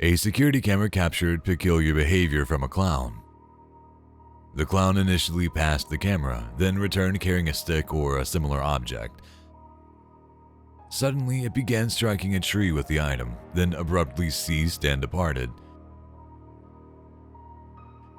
A security camera captured peculiar behavior from a clown. The clown initially passed the camera, then returned carrying a stick or a similar object. Suddenly, it began striking a tree with the item, then abruptly ceased and departed.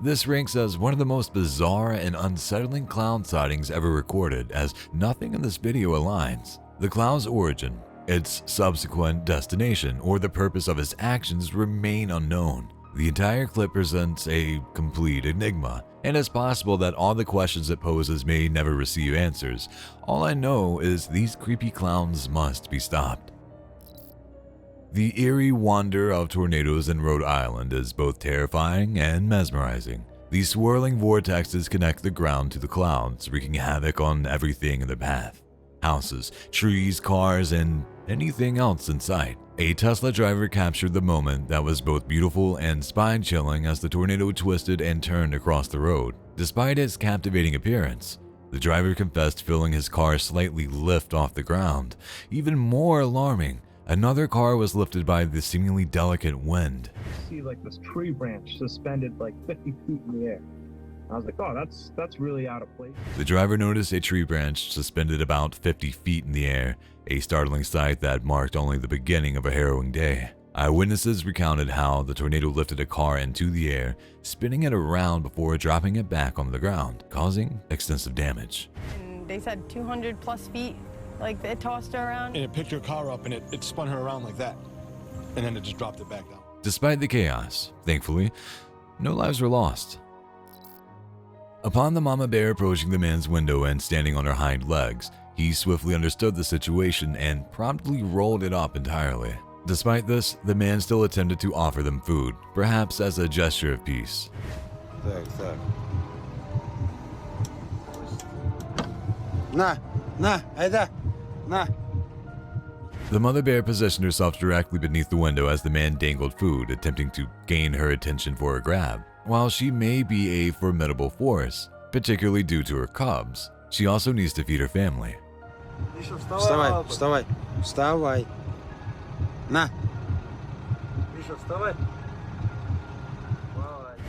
This ranks as one of the most bizarre and unsettling clown sightings ever recorded, as nothing in this video aligns. The clown's origin, its subsequent destination, or the purpose of his actions remain unknown. The entire clip presents a complete enigma, and it's possible that all the questions it poses may never receive answers. All I know is these creepy clowns must be stopped. The eerie wonder of tornadoes in Rhode Island is both terrifying and mesmerizing. These swirling vortexes connect the ground to the clouds, wreaking havoc on everything in their path. Houses, trees, cars, and anything else in sight. A Tesla driver captured the moment that was both beautiful and spine-chilling as the tornado twisted and turned across the road. Despite its captivating appearance, the driver confessed feeling his car slightly lift off the ground. Even more alarming, another car was lifted by the seemingly delicate wind. See like this tree branch suspended like 50 feet in the air. I was like, oh, that's really out of place. The driver noticed a tree branch suspended about 50 feet in the air, a startling sight that marked only the beginning of a harrowing day. Eyewitnesses recounted how the tornado lifted a car into the air, spinning it around before dropping it back on the ground, causing extensive damage. And they said 200 plus feet, like it tossed her around. And it picked her car up and it spun her around like that. And then it just dropped it back down. Despite the chaos, thankfully, no lives were lost. Upon the mama bear approaching the man's window and standing on her hind legs, he swiftly understood the situation and promptly rolled it up entirely. Despite this, the man still attempted to offer them food, perhaps as a gesture of peace. Nah. The mother bear positioned herself directly beneath the window as the man dangled food, attempting to gain her attention for a grab. While she may be a formidable force, particularly due to her cubs, she also needs to feed her family. Вставай. На.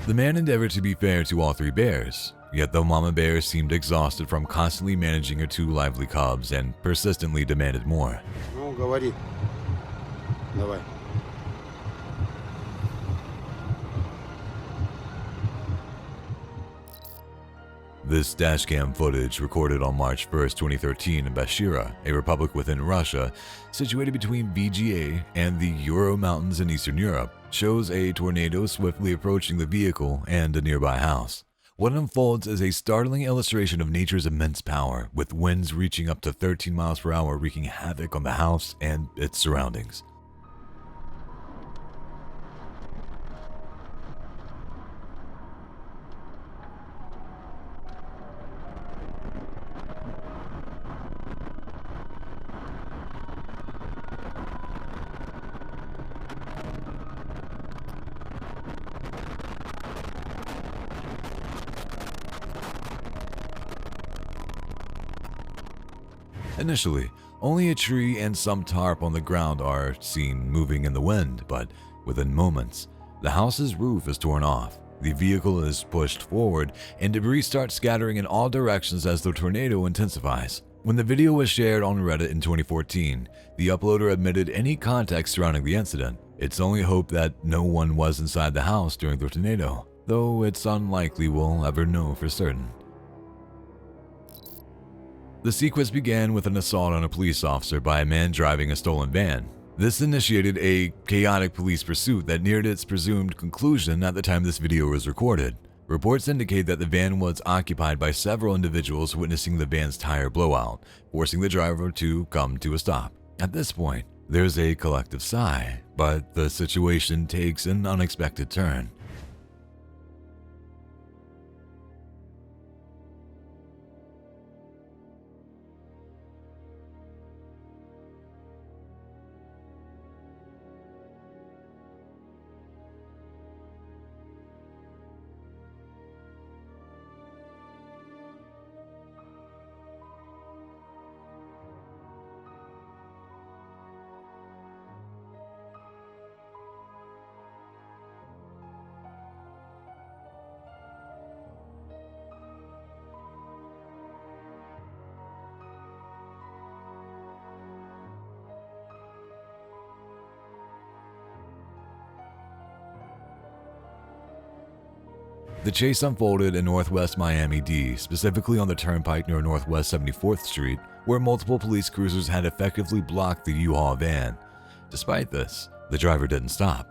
The man endeavored to be fair to all three bears, yet the mama bear seemed exhausted from constantly managing her two lively cubs and persistently demanded more. Ну, говори. Давай. This dashcam footage, recorded on March 1, 2013 in Bashira, a republic within Russia, situated between VGA and the Ural Mountains in Eastern Europe, shows a tornado swiftly approaching the vehicle and a nearby house. What unfolds is a startling illustration of nature's immense power, with winds reaching up to 13 miles per hour wreaking havoc on the house and its surroundings. Initially, only a tree and some tarp on the ground are seen moving in the wind, but within moments, the house's roof is torn off, the vehicle is pushed forward, and debris starts scattering in all directions as the tornado intensifies. When the video was shared on Reddit in 2014, the uploader admitted any context surrounding the incident. It's only hope that no one was inside the house during the tornado, though it's unlikely we'll ever know for certain. The sequence began with an assault on a police officer by a man driving a stolen van. This initiated a chaotic police pursuit that neared its presumed conclusion at the time this video was recorded. Reports indicate that the van was occupied by several individuals witnessing the van's tire blowout, forcing the driver to come to a stop. At this point, there's a collective sigh, but the situation takes an unexpected turn. The chase unfolded in northwest Miami-Dade, specifically on the turnpike near Northwest 74th Street, where multiple police cruisers had effectively blocked the U-Haul van. Despite this, the driver didn't stop.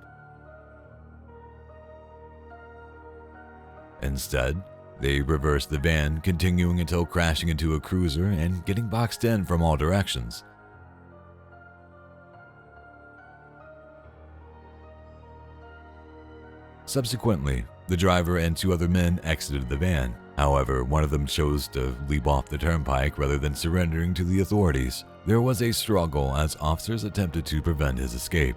Instead, they reversed the van, continuing until crashing into a cruiser and getting boxed in from all directions. Subsequently, the driver and 2 other men exited the van. However, one of them chose to leap off the turnpike rather than surrendering to the authorities. There was a struggle as officers attempted to prevent his escape.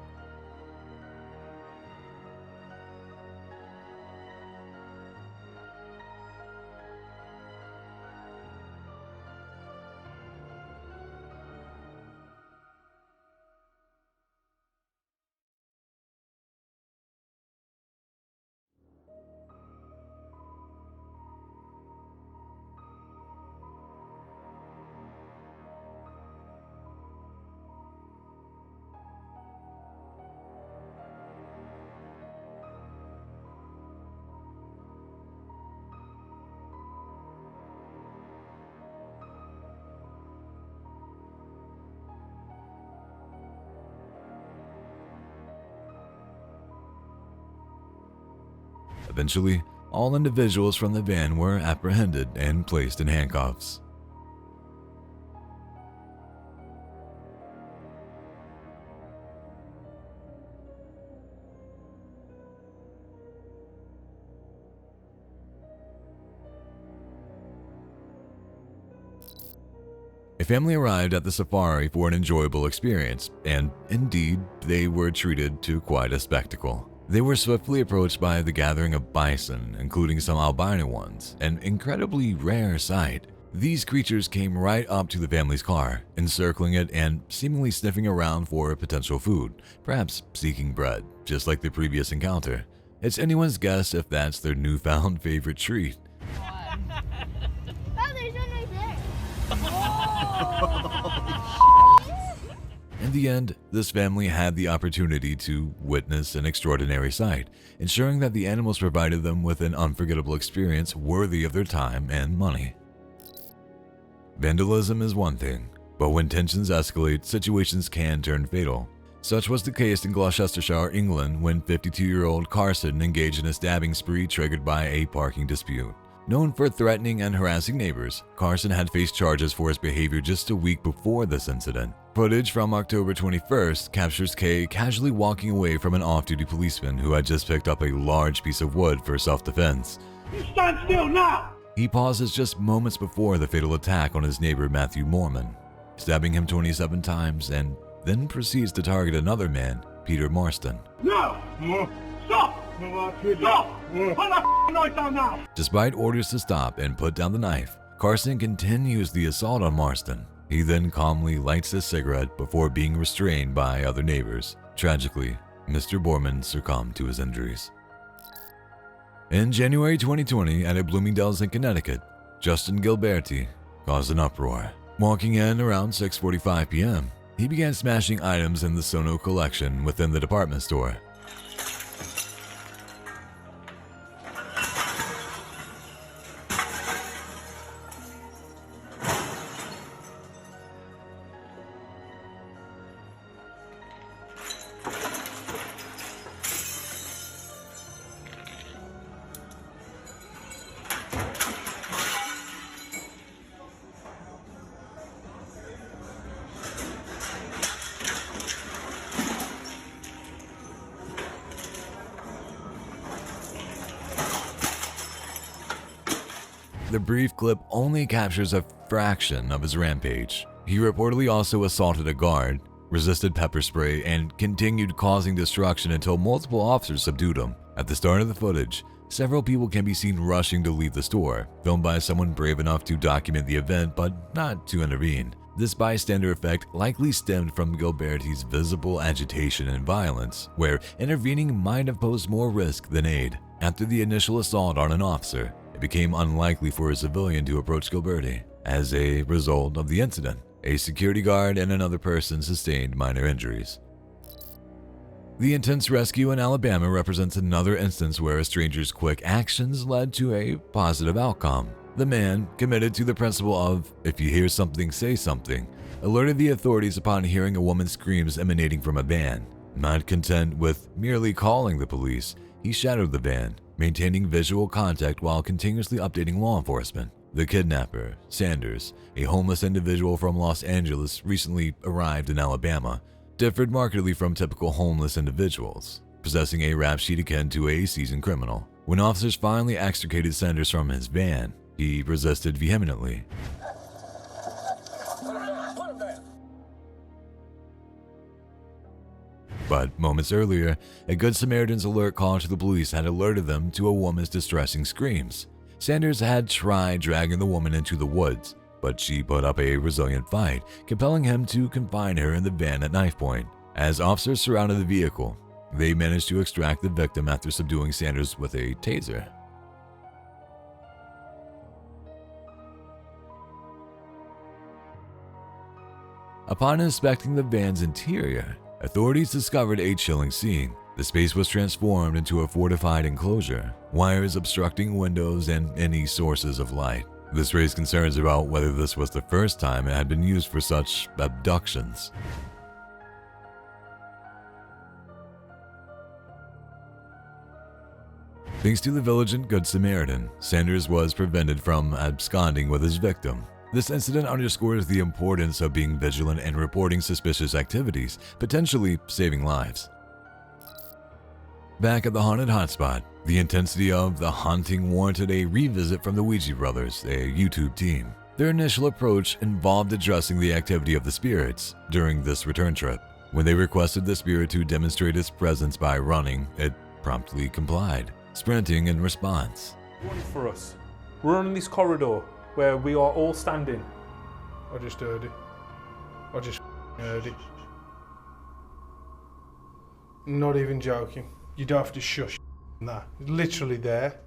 Eventually, all individuals from the van were apprehended and placed in handcuffs. A family arrived at the safari for an enjoyable experience, and indeed, they were treated to quite a spectacle. They were swiftly approached by the gathering of bison, including some albino ones, an incredibly rare sight. These creatures came right up to the family's car, encircling it and seemingly sniffing around for potential food, perhaps seeking bread, just like the previous encounter. It's anyone's guess if that's their newfound favorite treat. Oh, there's one right there. In the end, this family had the opportunity to witness an extraordinary sight, ensuring that the animals provided them with an unforgettable experience worthy of their time and money. Vandalism is one thing, but when tensions escalate, situations can turn fatal. Such was the case in Gloucestershire, England, when 52-year-old Carson engaged in a stabbing spree triggered by a parking dispute. Known for threatening and harassing neighbors, Carson had faced charges for his behavior just a week before this incident. Footage from October 21st captures Kay casually walking away from an off-duty policeman who had just picked up a large piece of wood for self-defense. You stand still now! He pauses just moments before the fatal attack on his neighbor Matthew Mormon, stabbing him 27 times and then proceeds to target another man, Peter Marston. No! Stop! Stop! Put that knife down now! Despite orders to stop and put down the knife, Carson continues the assault on Marston. He then calmly lights his cigarette before being restrained by other neighbors. Tragically, Mr. Borman succumbed to his injuries. In January 2020, at a Bloomingdale's in Connecticut, Justin Gilberti caused an uproar. Walking in around 6:45 p.m., he began smashing items in the Sono collection within the department store. The brief clip only captures a fraction of his rampage. He reportedly also assaulted a guard, resisted pepper spray, and continued causing destruction until multiple officers subdued him. At the start of the footage, several people can be seen rushing to leave the store, filmed by someone brave enough to document the event but not to intervene. This bystander effect likely stemmed from Gilberti's visible agitation and violence, where intervening might have posed more risk than aid. After the initial assault on an officer, it became unlikely for a civilian to approach Gilberti. As a result of the incident, a security guard and another person sustained minor injuries. The intense rescue in Alabama represents another instance where a stranger's quick actions led to a positive outcome. The man, committed to the principle of, if you hear something, say something, alerted the authorities upon hearing a woman's screams emanating from a van. Not content with merely calling the police, he shadowed the van, maintaining visual contact while continuously updating law enforcement. The kidnapper, Sanders, a homeless individual from Los Angeles recently arrived in Alabama, differed markedly from typical homeless individuals, possessing a rap sheet akin to a seasoned criminal. When officers finally extricated Sanders from his van, he resisted vehemently. But moments earlier, a Good Samaritan's alert call to the police had alerted them to a woman's distressing screams. Sanders had tried dragging the woman into the woods, but she put up a resilient fight, compelling him to confine her in the van at knife point. As officers surrounded the vehicle, they managed to extract the victim after subduing Sanders with a taser. Upon inspecting the van's interior, authorities discovered a chilling scene. The space was transformed into a fortified enclosure, wires obstructing windows and any sources of light. This raised concerns about whether this was the first time it had been used for such abductions. Thanks to the vigilant Good Samaritan, Sanders was prevented from absconding with his victim. This incident underscores the importance of being vigilant and reporting suspicious activities, potentially saving lives. Back at the haunted hotspot, the intensity of the haunting warranted a revisit from the Ouija brothers, a YouTube team. Their initial approach involved addressing the activity of the spirits during this return trip. When they requested the spirit to demonstrate its presence by running, it promptly complied, sprinting in response. One for us. We're on this corridor where we are all standing. I just heard it. I just heard it. Not even joking. You don't have to shush. Nah, it's literally there.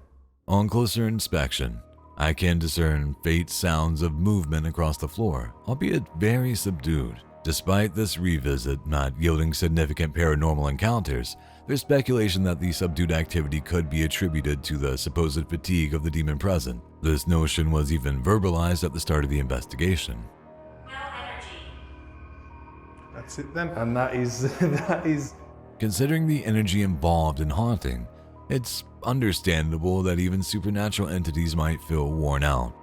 On closer inspection, I can discern faint sounds of movement across the floor, albeit very subdued. Despite this revisit not yielding significant paranormal encounters, there's speculation that the subdued activity could be attributed to the supposed fatigue of the demon present. This notion was even verbalized at the start of the investigation. That's it then. And that is... Considering the energy involved in haunting, it's understandable that even supernatural entities might feel worn out.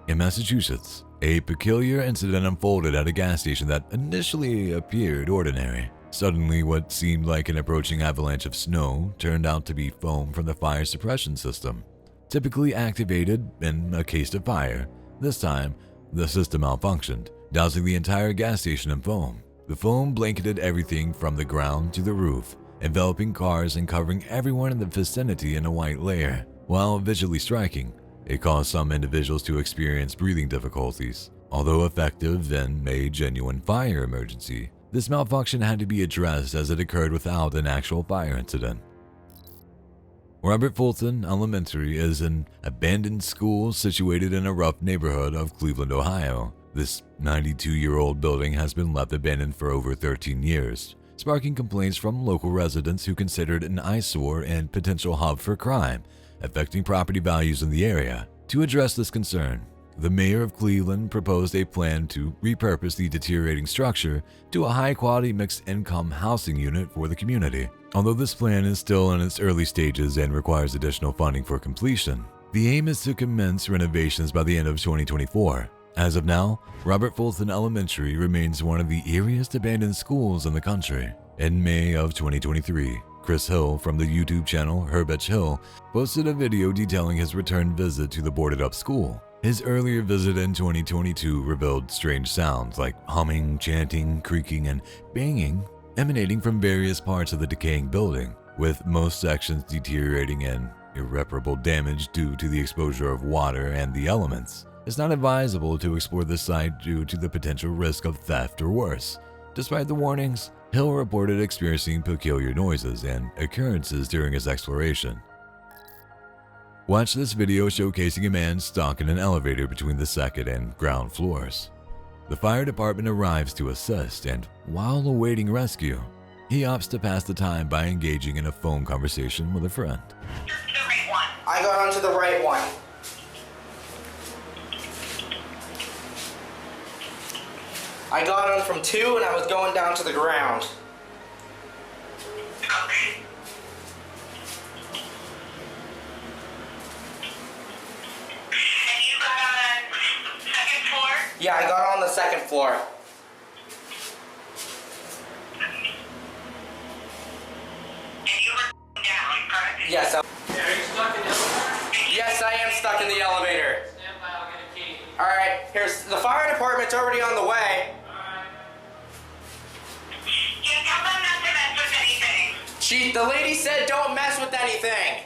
In Massachusetts, a peculiar incident unfolded at a gas station that initially appeared ordinary. Suddenly, what seemed like an approaching avalanche of snow turned out to be foam from the fire suppression system, typically activated in a case of fire. This time, the system malfunctioned, dousing the entire gas station in foam. The foam blanketed everything from the ground to the roof, enveloping cars and covering everyone in the vicinity in a white layer. While visually striking, it caused some individuals to experience breathing difficulties. Although effective in a genuine fire emergency, this malfunction had to be addressed as it occurred without an actual fire incident. Robert Fulton Elementary is an abandoned school situated in a rough neighborhood of Cleveland, Ohio. This 92-year-old building has been left abandoned for over 13 years, sparking complaints from local residents who considered it an eyesore and potential hub for crime, affecting property values in the area. To address this concern, the mayor of Cleveland proposed a plan to repurpose the deteriorating structure to a high-quality mixed-income housing unit for the community. Although this plan is still in its early stages and requires additional funding for completion, the aim is to commence renovations by the end of 2024. As of now, Robert Fulton Elementary remains one of the eeriest abandoned schools in the country. In May of 2023, Chris Hill from the YouTube channel Herbetch Hill posted a video detailing his return visit to the boarded-up school. His earlier visit in 2022 revealed strange sounds like humming, chanting, creaking, and banging emanating from various parts of the decaying building, with most sections deteriorating in irreparable damage due to the exposure of water and the elements. It's not advisable to explore the site due to the potential risk of theft or worse. Despite the warnings, Hill reported experiencing peculiar noises and occurrences during his exploration. Watch this video showcasing a man stuck in an elevator between the second and ground floors. The fire department arrives to assist, and while awaiting rescue, He opts to pass the time by engaging in a phone conversation with a friend. I got onto the right one. I got on from 2 and I was going down to the ground. Okay. And you got on second floor? Yeah, I got on the 2nd floor. And you were down, correct? Yes, Are you stuck in the yes, I am stuck in the elevator. Stand by, I'll get a key. All right, here's the fire department's already on the way. Yeah, tell them not to mess with anything. The lady said don't mess with anything.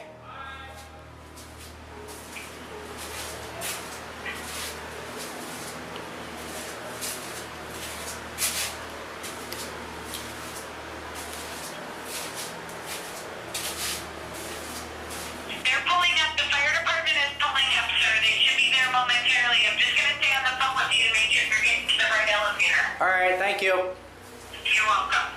They're pulling up. The fire department is pulling up, sir. They should be there momentarily. I'm just gonna stay on the phone with you to make sure you're getting to the right elevator. All right, thank you. You're welcome.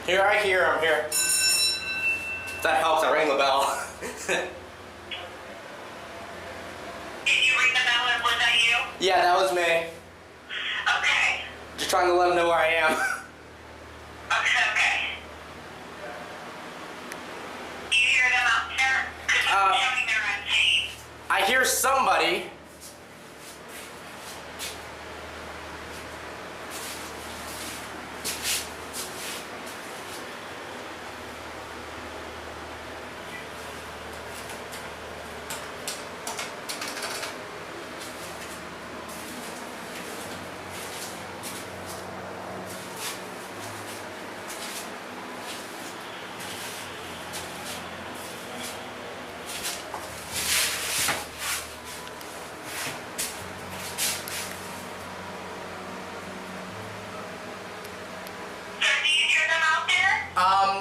Here, I hear him here. If that helps, I ring the bell. Did you ring the bell, or was that you? Yeah, that was me. Okay. Just trying to let him know where I am. Okay. Do you hear them out there? Because I'm showing they're unsafe. I hear somebody.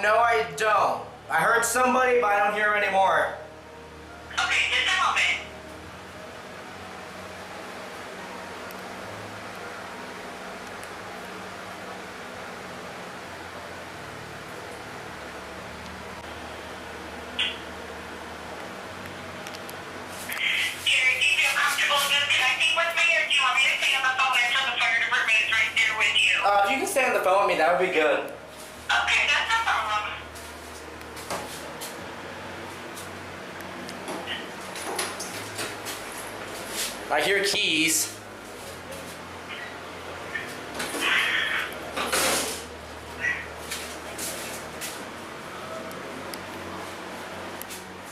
No, I don't. I heard somebody, but I don't hear him anymore. Okay, just a moment. Jerry, do you feel comfortable just connecting with me, or do you want me to stay on the phone until the fire department is right there with you? If you can stay on the phone with me, that would be good. Okay, that's no problem. I hear keys.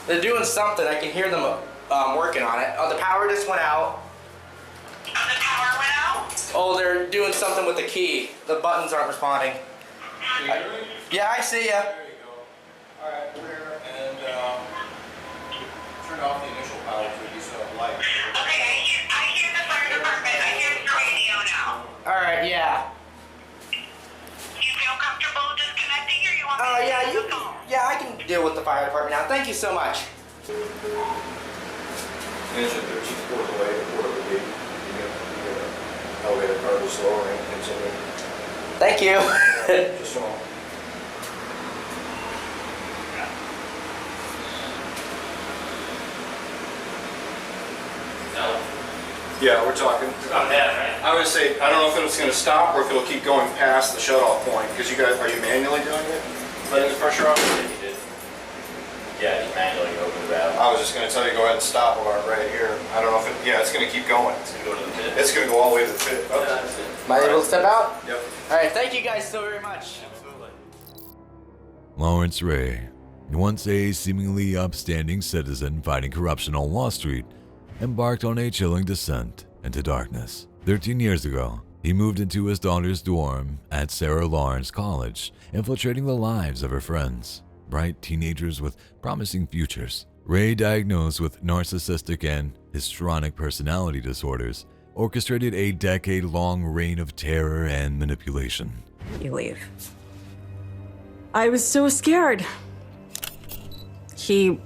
They're doing something. I can hear them working on it. Oh, the power just went out. Oh, the power went out? Oh, they're doing something with the key. The buttons aren't responding. Yeah, I see ya. There you go. Alright, we're here, and turn off the initial power so you still have light. Okay, I hear the fire department. I hear the radio now. Alright, yeah. Do you feel comfortable disconnecting, or you want me to Yeah, stay on the phone? yeah, I can deal with the fire department now. Thank you so much. Engine 13 quarters away, the quarter would be, you get elevator car to slower and continue. Thank you. Just so. Yeah, we're talking. About that, right? I would say, I don't know if it's going to stop or if it'll keep going past the shut-off point, because you guys, are you manually doing it? Letting the pressure off? Yeah, just manually open the valve. I was just going to tell you, go ahead and stop alarm right here. I don't know if it, yeah, it's going to keep going. It's gonna go to the pit. It's going to go all the way to the pit. Yeah, that's it. Am I able to step out? Yep. Alright, thank you guys so very much. Absolutely. Lawrence Ray, once a seemingly upstanding citizen fighting corruption on Wall Street, embarked on a chilling descent into darkness. 13 years ago, he moved into his daughter's dorm at Sarah Lawrence College, infiltrating the lives of her friends, bright teenagers with promising futures. Ray, diagnosed with narcissistic and histrionic personality disorders, orchestrated a decade-long reign of terror and manipulation. You leave. I was so scared. He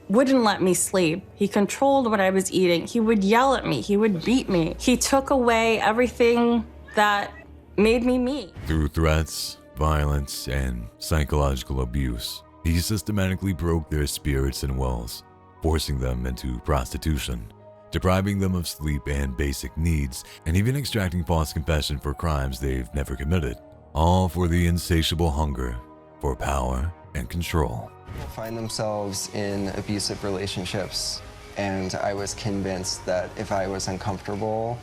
wouldn't let me sleep. He controlled what I was eating. He would yell at me. He would beat me. He took away everything that made me me. Through threats, violence, and psychological abuse, he systematically broke their spirits and wills, forcing them into prostitution, depriving them of sleep and basic needs, and even extracting false confession for crimes they've never committed, all for the insatiable hunger for power and control. People find themselves in abusive relationships, and I was convinced that if I was uncomfortable,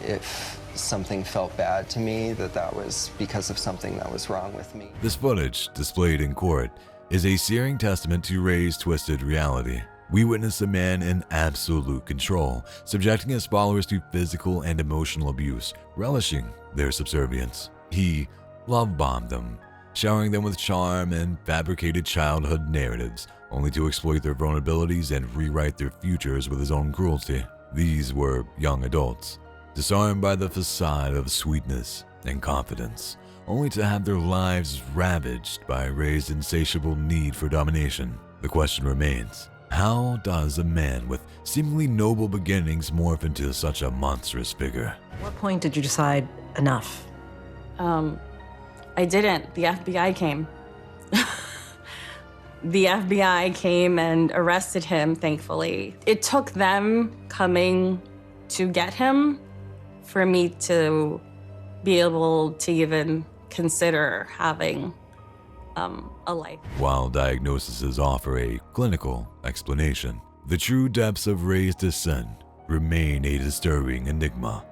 if something felt bad to me, that was because of something that was wrong with me. This footage, displayed in court, is a searing testament to Ray's twisted reality. We witness a man in absolute control, subjecting his followers to physical and emotional abuse, relishing their subservience. He love-bombed them, showering them with charm and fabricated childhood narratives, only to exploit their vulnerabilities and rewrite their futures with his own cruelty. These were young adults, disarmed by the facade of sweetness and confidence, only to have their lives ravaged by Ray's insatiable need for domination. The question remains, how does a man with seemingly noble beginnings morph into such a monstrous figure? At what point did you decide enough? I didn't. The FBI came. The FBI came and arrested him, thankfully. It took them coming to get him for me to be able to even consider having a life. While diagnoses offer a clinical explanation, the true depths of Ray's descent remain a disturbing enigma.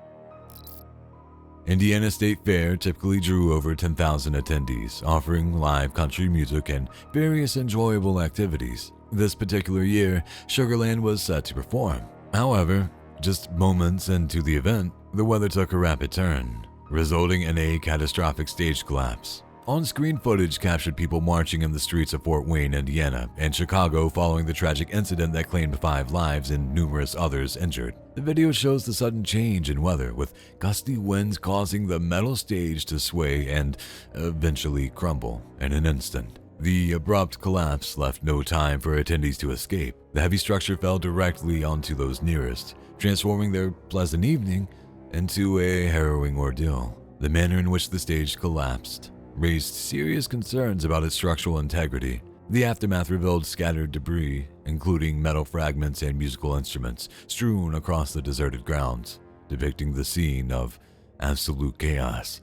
Indiana State Fair typically drew over 10,000 attendees, offering live country music and various enjoyable activities. This particular year, Sugarland was set to perform. However, just moments into the event, the weather took a rapid turn, resulting in a catastrophic stage collapse. On-screen footage captured people marching in the streets of Fort Wayne, Indiana, and Chicago following the tragic incident that claimed 5 lives and numerous others injured. The video shows the sudden change in weather, with gusty winds causing the metal stage to sway and eventually crumble in an instant. The abrupt collapse left no time for attendees to escape. The heavy structure fell directly onto those nearest, transforming their pleasant evening into a harrowing ordeal. The manner in which the stage collapsed raised serious concerns about its structural integrity. The aftermath revealed scattered debris, including metal fragments and musical instruments, strewn across the deserted grounds, depicting the scene of absolute chaos.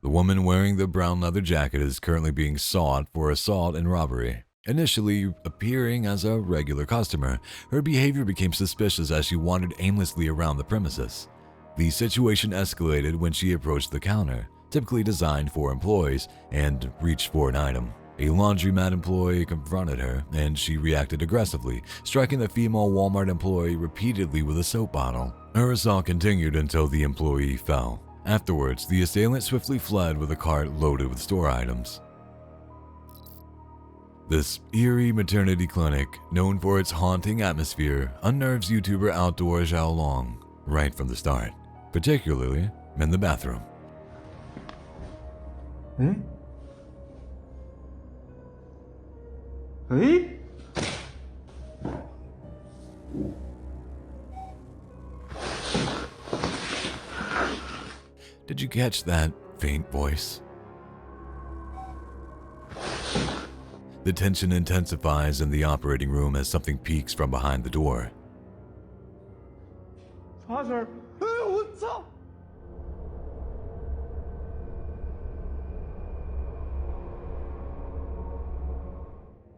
The woman wearing the brown leather jacket is currently being sought for assault and robbery. Initially appearing as a regular customer, her behavior became suspicious as she wandered aimlessly around the premises. The situation escalated when she approached the counter, typically designed for employees, and reached for an item. A laundromat employee confronted her, and she reacted aggressively, striking the female Walmart employee repeatedly with a soap bottle. Her assault continued until the employee fell. Afterwards, the assailant swiftly fled with a cart loaded with store items. This eerie maternity clinic, known for its haunting atmosphere, unnerves YouTuber Outdoor Zhao Long right from the start, particularly in the bathroom. Did you catch that faint voice? The tension intensifies in the operating room as something peeks from behind the door. Father, what's up?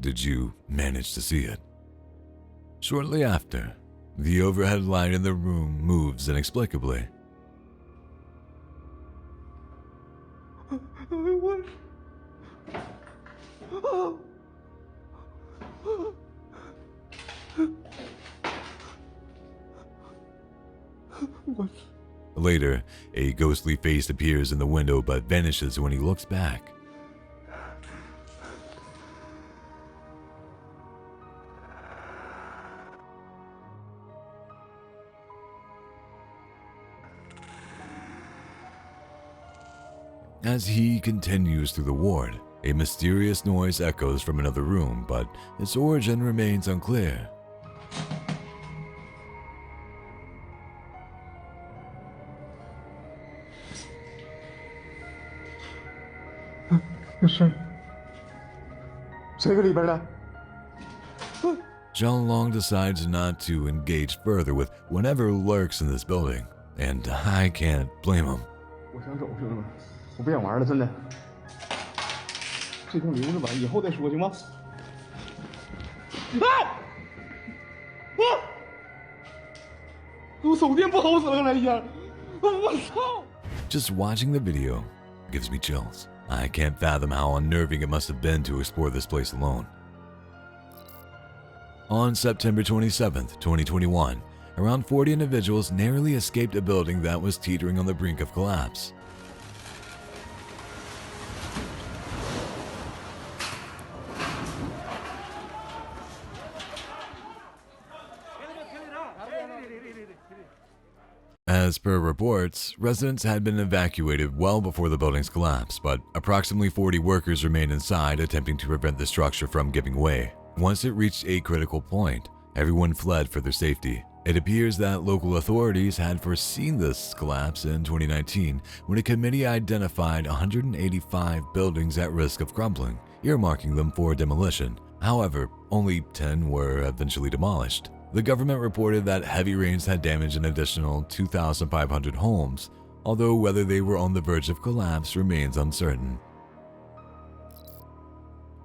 Did you manage to see it? Shortly after, the overhead light in the room moves inexplicably. What? What? Later, a ghostly face appears in the window but vanishes when he looks back. As he continues through the ward, a mysterious noise echoes from another room, but its origin remains unclear. Zhao Long decides not to engage further with whatever lurks in this building, and I can't blame him. 我想走，兄弟们，我不想玩了，真的。这趟留着吧，以后再说，行吗？啊！啊！我手电不好使了，刚才一下，我操！ Just watching the video gives me chills. I can't fathom how unnerving it must have been to explore this place alone. On September 27th, 2021, around 40 individuals narrowly escaped a building that was teetering on the brink of collapse. As per reports, residents had been evacuated well before the building's collapse, but approximately 40 workers remained inside attempting to prevent the structure from giving way. Once it reached a critical point, everyone fled for their safety. It appears that local authorities had foreseen this collapse in 2019 when a committee identified 185 buildings at risk of crumbling, earmarking them for demolition. However, only 10 were eventually demolished. The government reported that heavy rains had damaged an additional 2,500 homes, although whether they were on the verge of collapse remains uncertain.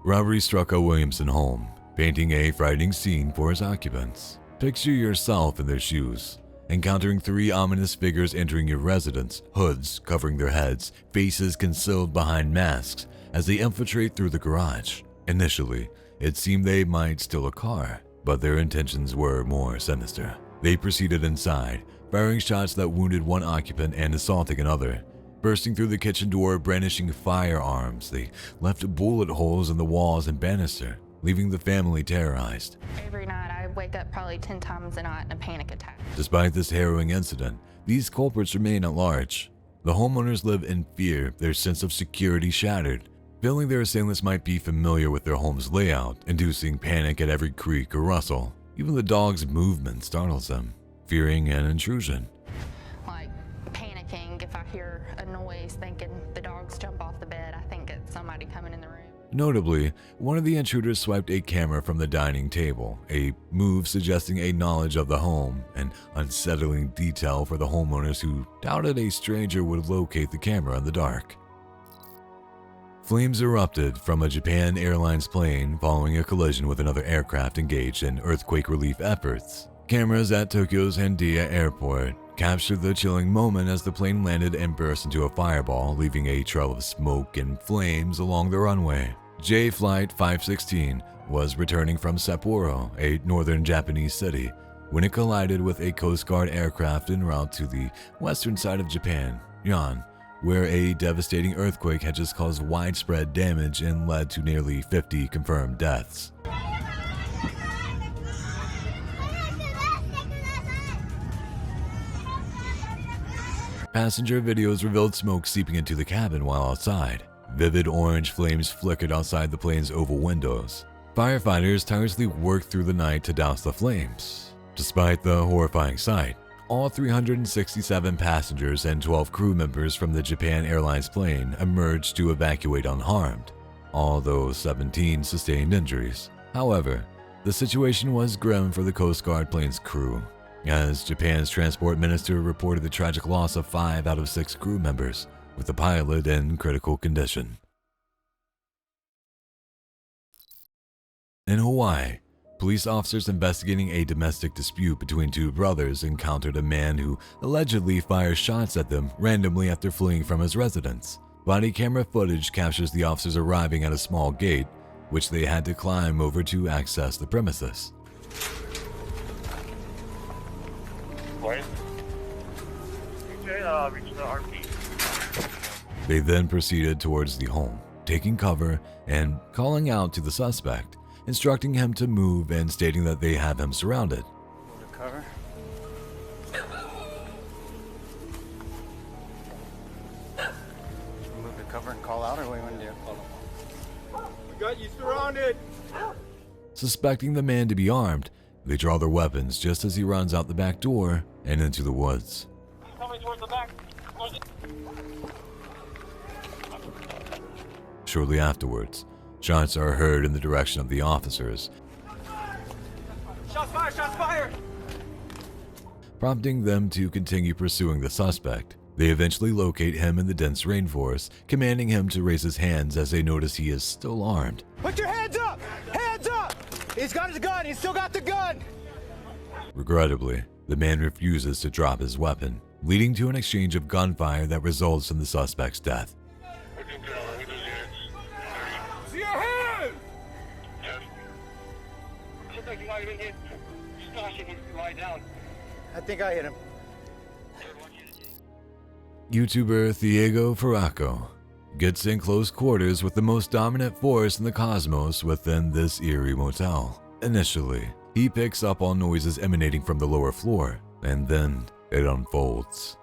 Robbery struck a Williamson home, painting a frightening scene for its occupants. Picture yourself in their shoes, encountering 3 ominous figures entering your residence, hoods covering their heads, faces concealed behind masks as they infiltrate through the garage. Initially, it seemed they might steal a car, but their intentions were more sinister. They proceeded inside, firing shots that wounded one occupant and assaulting another. Bursting through the kitchen door, brandishing firearms, they left bullet holes in the walls and banister, leaving the family terrorized. Every night I wake up probably 10 times a night in a panic attack. Despite this harrowing incident, these culprits remain at large. The homeowners live in fear, their sense of security shattered, feeling their assailants might be familiar with their home's layout, inducing panic at every creak or rustle. Even the dog's movement startles them, fearing an intrusion. Like panicking if I hear a noise, thinking the dogs jump off the bed, I think it's somebody coming in the room. Notably, one of the intruders swiped a camera from the dining table, a move suggesting a knowledge of the home, an unsettling detail for the homeowners who doubted a stranger would locate the camera in the dark. Flames erupted from a Japan Airlines plane following a collision with another aircraft engaged in earthquake relief efforts. Cameras at Tokyo's Haneda Airport captured the chilling moment as the plane landed and burst into a fireball, leaving a trail of smoke and flames along the runway. J Flight 516 was returning from Sapporo, a northern Japanese city, when it collided with a Coast Guard aircraft en route to the western side of Japan, Yan, where a devastating earthquake had just caused widespread damage and led to nearly 50 confirmed deaths. Passenger videos revealed smoke seeping into the cabin while outside. Vivid orange flames flickered outside the plane's oval windows. Firefighters tirelessly worked through the night to douse the flames. Despite the horrifying sight, all 367 passengers and 12 crew members from the Japan Airlines plane emerged to evacuate unharmed, although 17 sustained injuries. However, the situation was grim for the Coast Guard plane's crew, as Japan's transport minister reported the tragic loss of 5 out of 6 crew members, with the pilot in critical condition. In Hawaii, police officers investigating a domestic dispute between 2 brothers encountered a man who allegedly fired shots at them randomly after fleeing from his residence. Body camera footage captures the officers arriving at a small gate, which they had to climb over to access the premises. They then proceeded towards the home, taking cover and calling out to the suspect, instructing him to move and stating that they have him surrounded. Move to cover. Move to cover and call out, or what do you want to do? We got you surrounded. Suspecting the man to be armed, they draw their weapons just as he runs out the back door and into the woods. Coming towards the back. Shortly afterwards, shots are heard in the direction of the officers, Shots fired! Shots fired! prompting them to continue pursuing the suspect. They eventually locate him in the dense rainforest, commanding him to raise his hands as they notice he is still armed. Put your hands up! Hands up! He's got his gun! He's still got the gun! Regrettably, the man refuses to drop his weapon, leading to an exchange of gunfire that results in the suspect's death. See your hands! Looks like you might have been hit. Stashing him to lie down. I think I hit him. YouTuber Diego Farraco gets in close quarters with the most dominant force in the cosmos within this eerie motel. Initially, he picks up on noises emanating from the lower floor, and then it unfolds.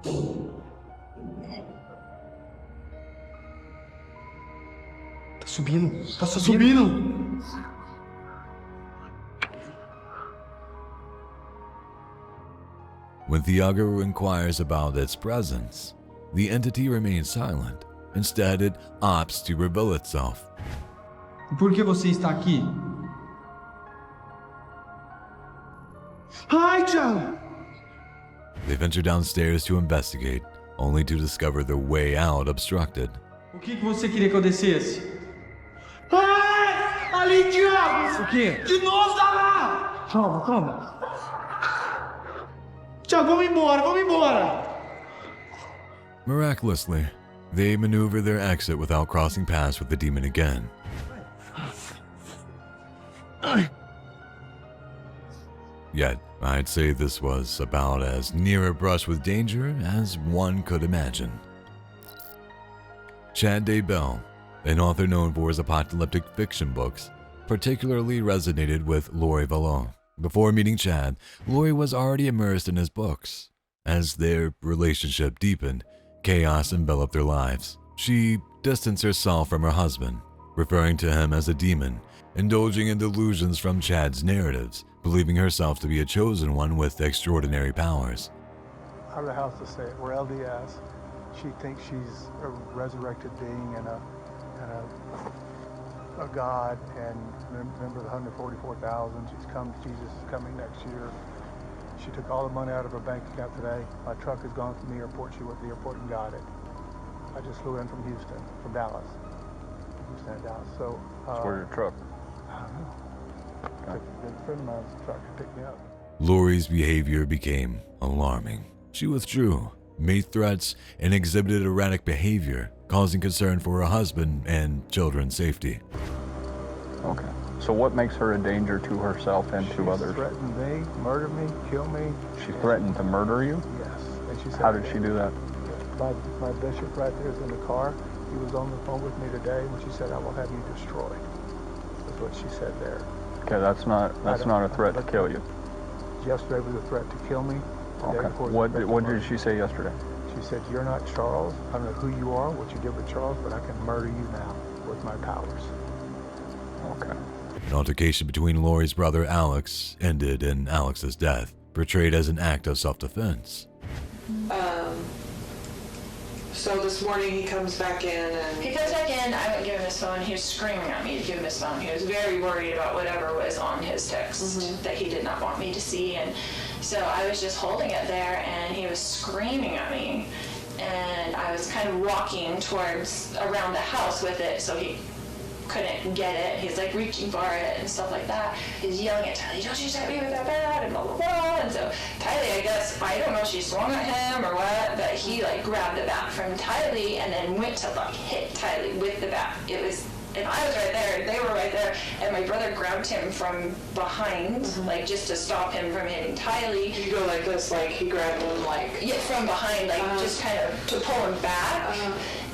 Tá subindo! Tá subindo! When Thiago inquires about its presence, the entity remains silent. Instead, it opts to reveal itself. Por que você está aqui? Ai, Thiago! They venture downstairs to investigate, only to discover their way out obstructed. O que você queria que eu descesse? Ai! Ali, Thiago! O quê? De novo, tá lá! Calma, calma. Thiago, vamos embora, vamos embora! Miraculously, they maneuver their exit without crossing paths with the demon again. Yet, I'd say this was about as near a brush with danger as one could imagine. Chad Daybell, an author known for his apocalyptic fiction books, particularly resonated with Lori Vallow. Before meeting Chad, Lori was already immersed in his books. As their relationship deepened, chaos enveloped their lives. She distanced herself from her husband, referring to him as a demon, indulging in delusions from Chad's narratives, believing herself to be a chosen one with extraordinary powers. I don't know how else to say it. We're LDS. She thinks she's a resurrected being and a god, and remember the 144,000. Jesus is coming next year. She took all the money out of her bank account today. My truck has gone from the airport. She went to the airport and got it. I just flew in from Houston, from Dallas. Houston and Dallas. So where's your truck? I don't know. A friend of mine's truck picked me up. Lori's behavior became alarming. She withdrew, made threats, and exhibited erratic behavior, causing concern for her husband and children's safety. Okay. So what makes her a danger to herself and to others? She threatened me, murder me, kill me. She threatened to murder you? Yes. And she said, how did she do that? My bishop right there is in the car. He was on the phone with me today when she said, I will have you destroyed. That's what she said there. Okay, that's not a threat to kill you. Yesterday was a threat to kill me. Okay. What did she say yesterday? She said, you're not Charles. I don't know who you are, what you did with Charles, but I can murder you now with my powers. Okay. An altercation between Lori's brother Alex ended in Alex's death, portrayed as an act of self-defense. So this morning he comes back in and... He comes back in, I wouldn't give him his phone. He was screaming at me to give him his phone. He was very worried about whatever was on his text that he did not want me to see. And so I was just holding it there and he was screaming at me. And I was kind of walking towards around the house with it so he couldn't get it. He's like reaching for it and stuff like that. He's yelling at Tylee, don't you set me with that bat, and blah, blah, blah. And so Tylee, I guess, I don't know if she swung at him or what, but he like grabbed the bat from Tylee and then went to like hit Tylee with the bat. It was, and I was right there, they were right there, and my brother grabbed him from behind, like just to stop him from hitting Tylee. You go like this, like he grabbed him like... Yeah, from behind, like just kind of to pull him back.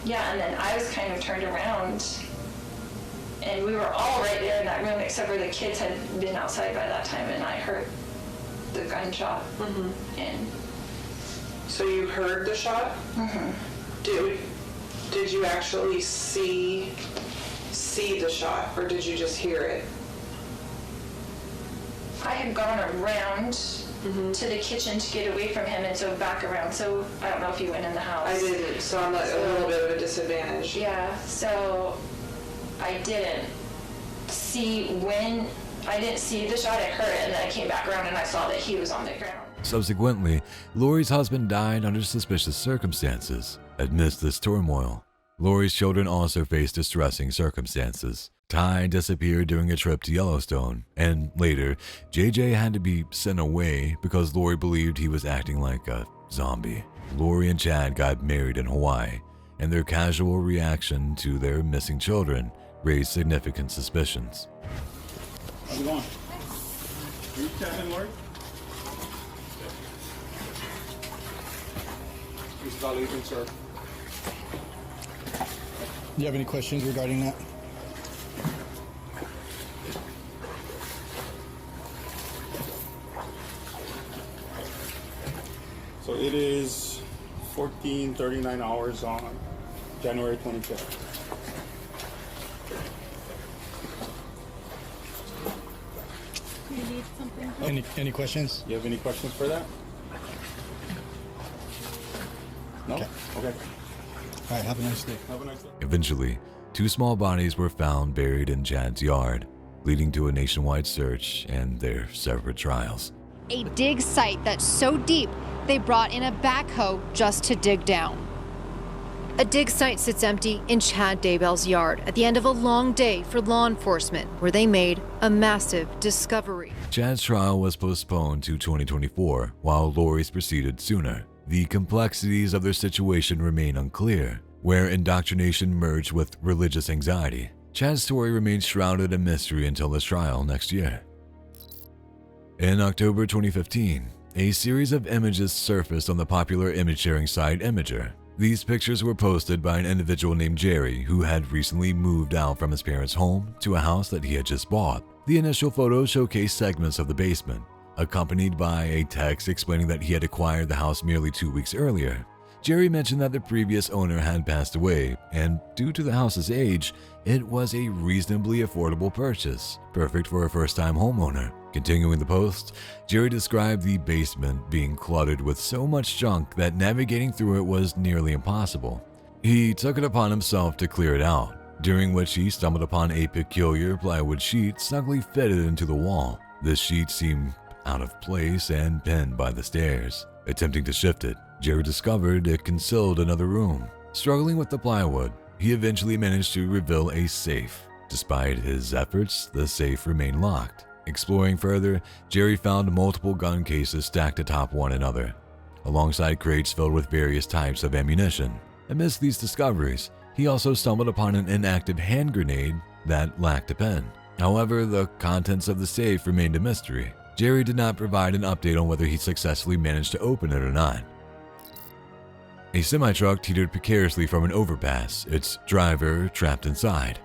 Yeah, and then I was kind of turned around. And we were all right there in that room except for the kids had been outside by that time, and I heard the gunshot. And so you heard the shot? Did you actually see the shot, or did you just hear it? I had gone around to the kitchen to get away from him and so back around. So I don't know if you went in the house. I didn't, so I'm at a little bit of a disadvantage. Yeah, so I didn't see the shot. I heard it, and then I came back around and I saw that he was on the ground. Subsequently, Lori's husband died under suspicious circumstances. Amidst this turmoil, Lori's children also faced distressing circumstances. Ty disappeared during a trip to Yellowstone, and later, JJ had to be sent away because Lori believed he was acting like a zombie. Lori and Chad got married in Hawaii, and their casual reaction to their missing children raised significant suspicions. How's it going? Are you Chad and Lori? He's about leaving, sir. Do you have any questions regarding that? So it is 14:39 hours on January 25th. You need something? Any questions? You have any questions for that? No? Okay. All right, have a nice day. Have a nice day. Eventually, 2 small bodies were found buried in Chad's yard, leading to a nationwide search and their separate trials. A dig site that's so deep, they brought in a backhoe just to dig down. A dig site sits empty in Chad Daybell's yard at the end of a long day for law enforcement, where they made a massive discovery. Chad's trial was postponed to 2024, while Lori's proceeded sooner. The complexities of their situation remain unclear, where indoctrination merged with religious anxiety. Chad's story remains shrouded in mystery until his trial next year. In October 2015, a series of images surfaced on the popular image-sharing site Imager. These pictures were posted by an individual named Jerry who had recently moved out from his parents' home to a house that he had just bought. The initial photos showcased segments of the basement, accompanied by a text explaining that he had acquired the house merely 2 weeks earlier. Jerry mentioned that the previous owner had passed away, and due to the house's age, it was a reasonably affordable purchase, perfect for a first-time homeowner. Continuing the post, Jerry described the basement being cluttered with so much junk that navigating through it was nearly impossible. He took it upon himself to clear it out, during which he stumbled upon a peculiar plywood sheet snugly fitted into the wall. This sheet seemed out of place and pinned by the stairs. Attempting to shift it, Jerry discovered it concealed another room. Struggling with the plywood, he eventually managed to reveal a safe. Despite his efforts, the safe remained locked. Exploring further, Jerry found multiple gun cases stacked atop one another, alongside crates filled with various types of ammunition. Amidst these discoveries, he also stumbled upon an inactive hand grenade that lacked a pin. However, the contents of the safe remained a mystery. Jerry did not provide an update on whether he successfully managed to open it or not. A semi-truck teetered precariously from an overpass, its driver trapped inside.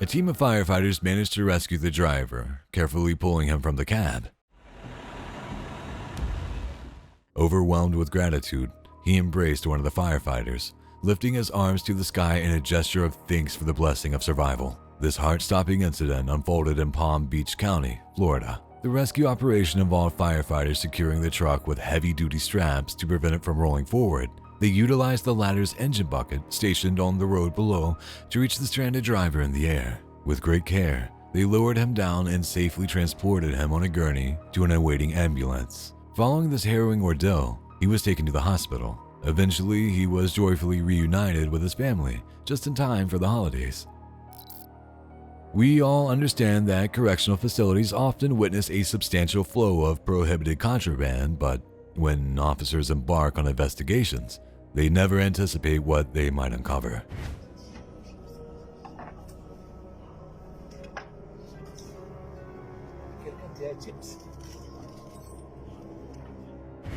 A team of firefighters managed to rescue the driver, carefully pulling him from the cab. Overwhelmed with gratitude, he embraced one of the firefighters, lifting his arms to the sky in a gesture of thanks for the blessing of survival. This heart-stopping incident unfolded in Palm Beach County, Florida. The rescue operation involved firefighters securing the truck with heavy-duty straps to prevent it from rolling forward. They utilized the ladder's engine bucket stationed on the road below to reach the stranded driver in the air. With great care, they lowered him down and safely transported him on a gurney to an awaiting ambulance. Following this harrowing ordeal, he was taken to the hospital. Eventually, he was joyfully reunited with his family, just in time for the holidays. We all understand that correctional facilities often witness a substantial flow of prohibited contraband, but when officers embark on investigations, they never anticipate what they might uncover.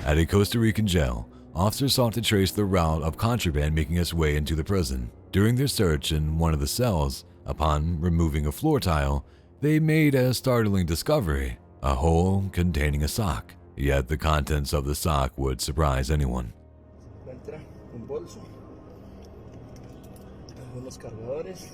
At a Costa Rican jail, officers sought to trace the route of contraband making its way into the prison. During their search in one of the cells, upon removing a floor tile, they made a startling discovery: a hole containing a sock. Yet the contents of the sock would surprise anyone. Encuentra un bolso, algunos cargadores.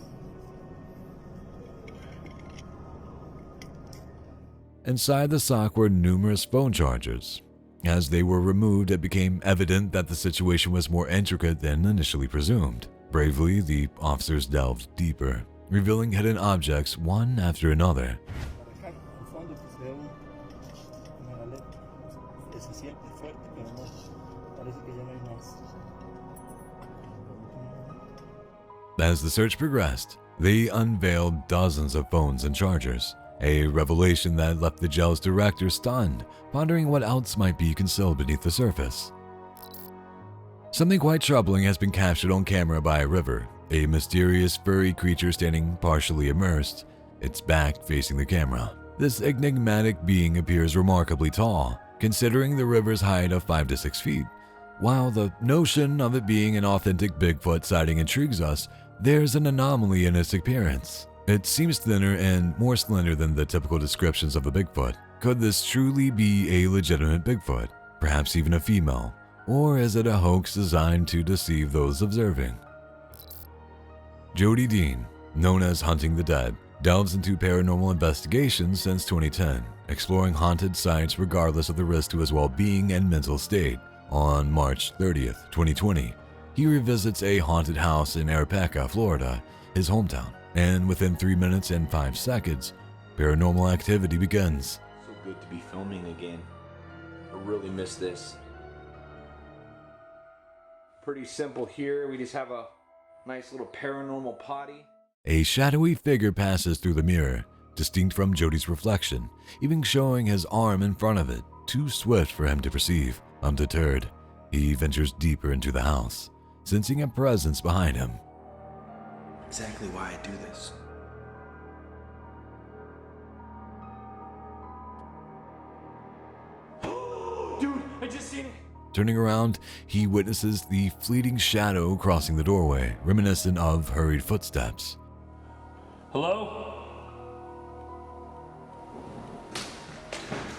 Inside the sock were numerous phone chargers. As they were removed, it became evident that the situation was more intricate than initially presumed. Bravely, the officers delved deeper, revealing hidden objects one after another. Acá, al fondo, pues veo una maleta. Se siente fuerte, pero no, parece que ya no hay más. As the search progressed, they unveiled dozens of phones and chargers, a revelation that left the jail's director stunned, pondering what else might be concealed beneath the surface. Something quite troubling has been captured on camera by a river, a mysterious furry creature standing partially immersed, its back facing the camera. This enigmatic being appears remarkably tall, considering the river's height of 5 to 6 feet. While the notion of it being an authentic Bigfoot sighting intrigues us, there's an anomaly in its appearance. It seems thinner and more slender than the typical descriptions of a Bigfoot. Could this truly be a legitimate Bigfoot? Perhaps even a female? Or is it a hoax designed to deceive those observing? Jody Dean, known as Hunting the Dead, delves into paranormal investigations since 2010, exploring haunted sites regardless of the risk to his well-being and mental state. On March 30th, 2020, he revisits a haunted house in Arapaca, Florida, his hometown, and within 3 minutes and 5 seconds, paranormal activity begins. So good to be filming again. I really miss this. Pretty simple here. We just have a nice little paranormal potty. A shadowy figure passes through the mirror, distinct from Jody's reflection, even showing his arm in front of it, too swift for him to perceive. Undeterred, he ventures deeper into the house, sensing a presence behind him. Exactly why I do this. Dude, I just seen it. Turning around, he witnesses the fleeting shadow crossing the doorway, reminiscent of hurried footsteps. Hello?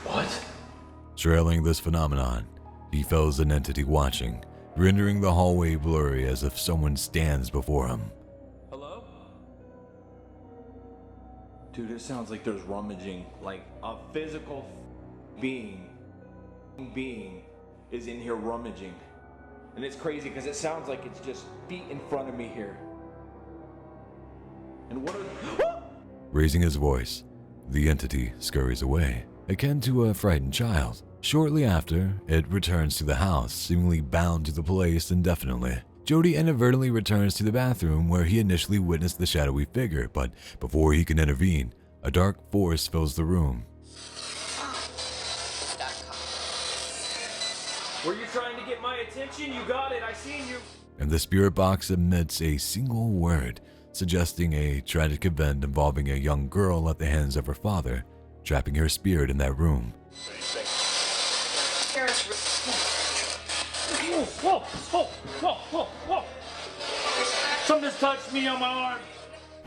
What? Trailing this phenomenon, he feels an entity watching, rendering the hallway blurry as if someone stands before him. Hello? Dude, it sounds like there's rummaging, like a physical being is in here rummaging. And it's crazy because it sounds like it's just feet in front of me here. And what are Raising his voice, the entity scurries away, akin to a frightened child. Shortly after, it returns to the house, seemingly bound to the place indefinitely. Jody inadvertently returns to the bathroom where he initially witnessed the shadowy figure, but before he can intervene, a dark force fills the room. Were you trying to get my attention? You got it, I seen you. And the spirit box emits a single word, suggesting a tragic event involving a young girl at the hands of her father, trapping her spirit in that room. Whoa, whoa, whoa, whoa, whoa. Something's touched me on my arm.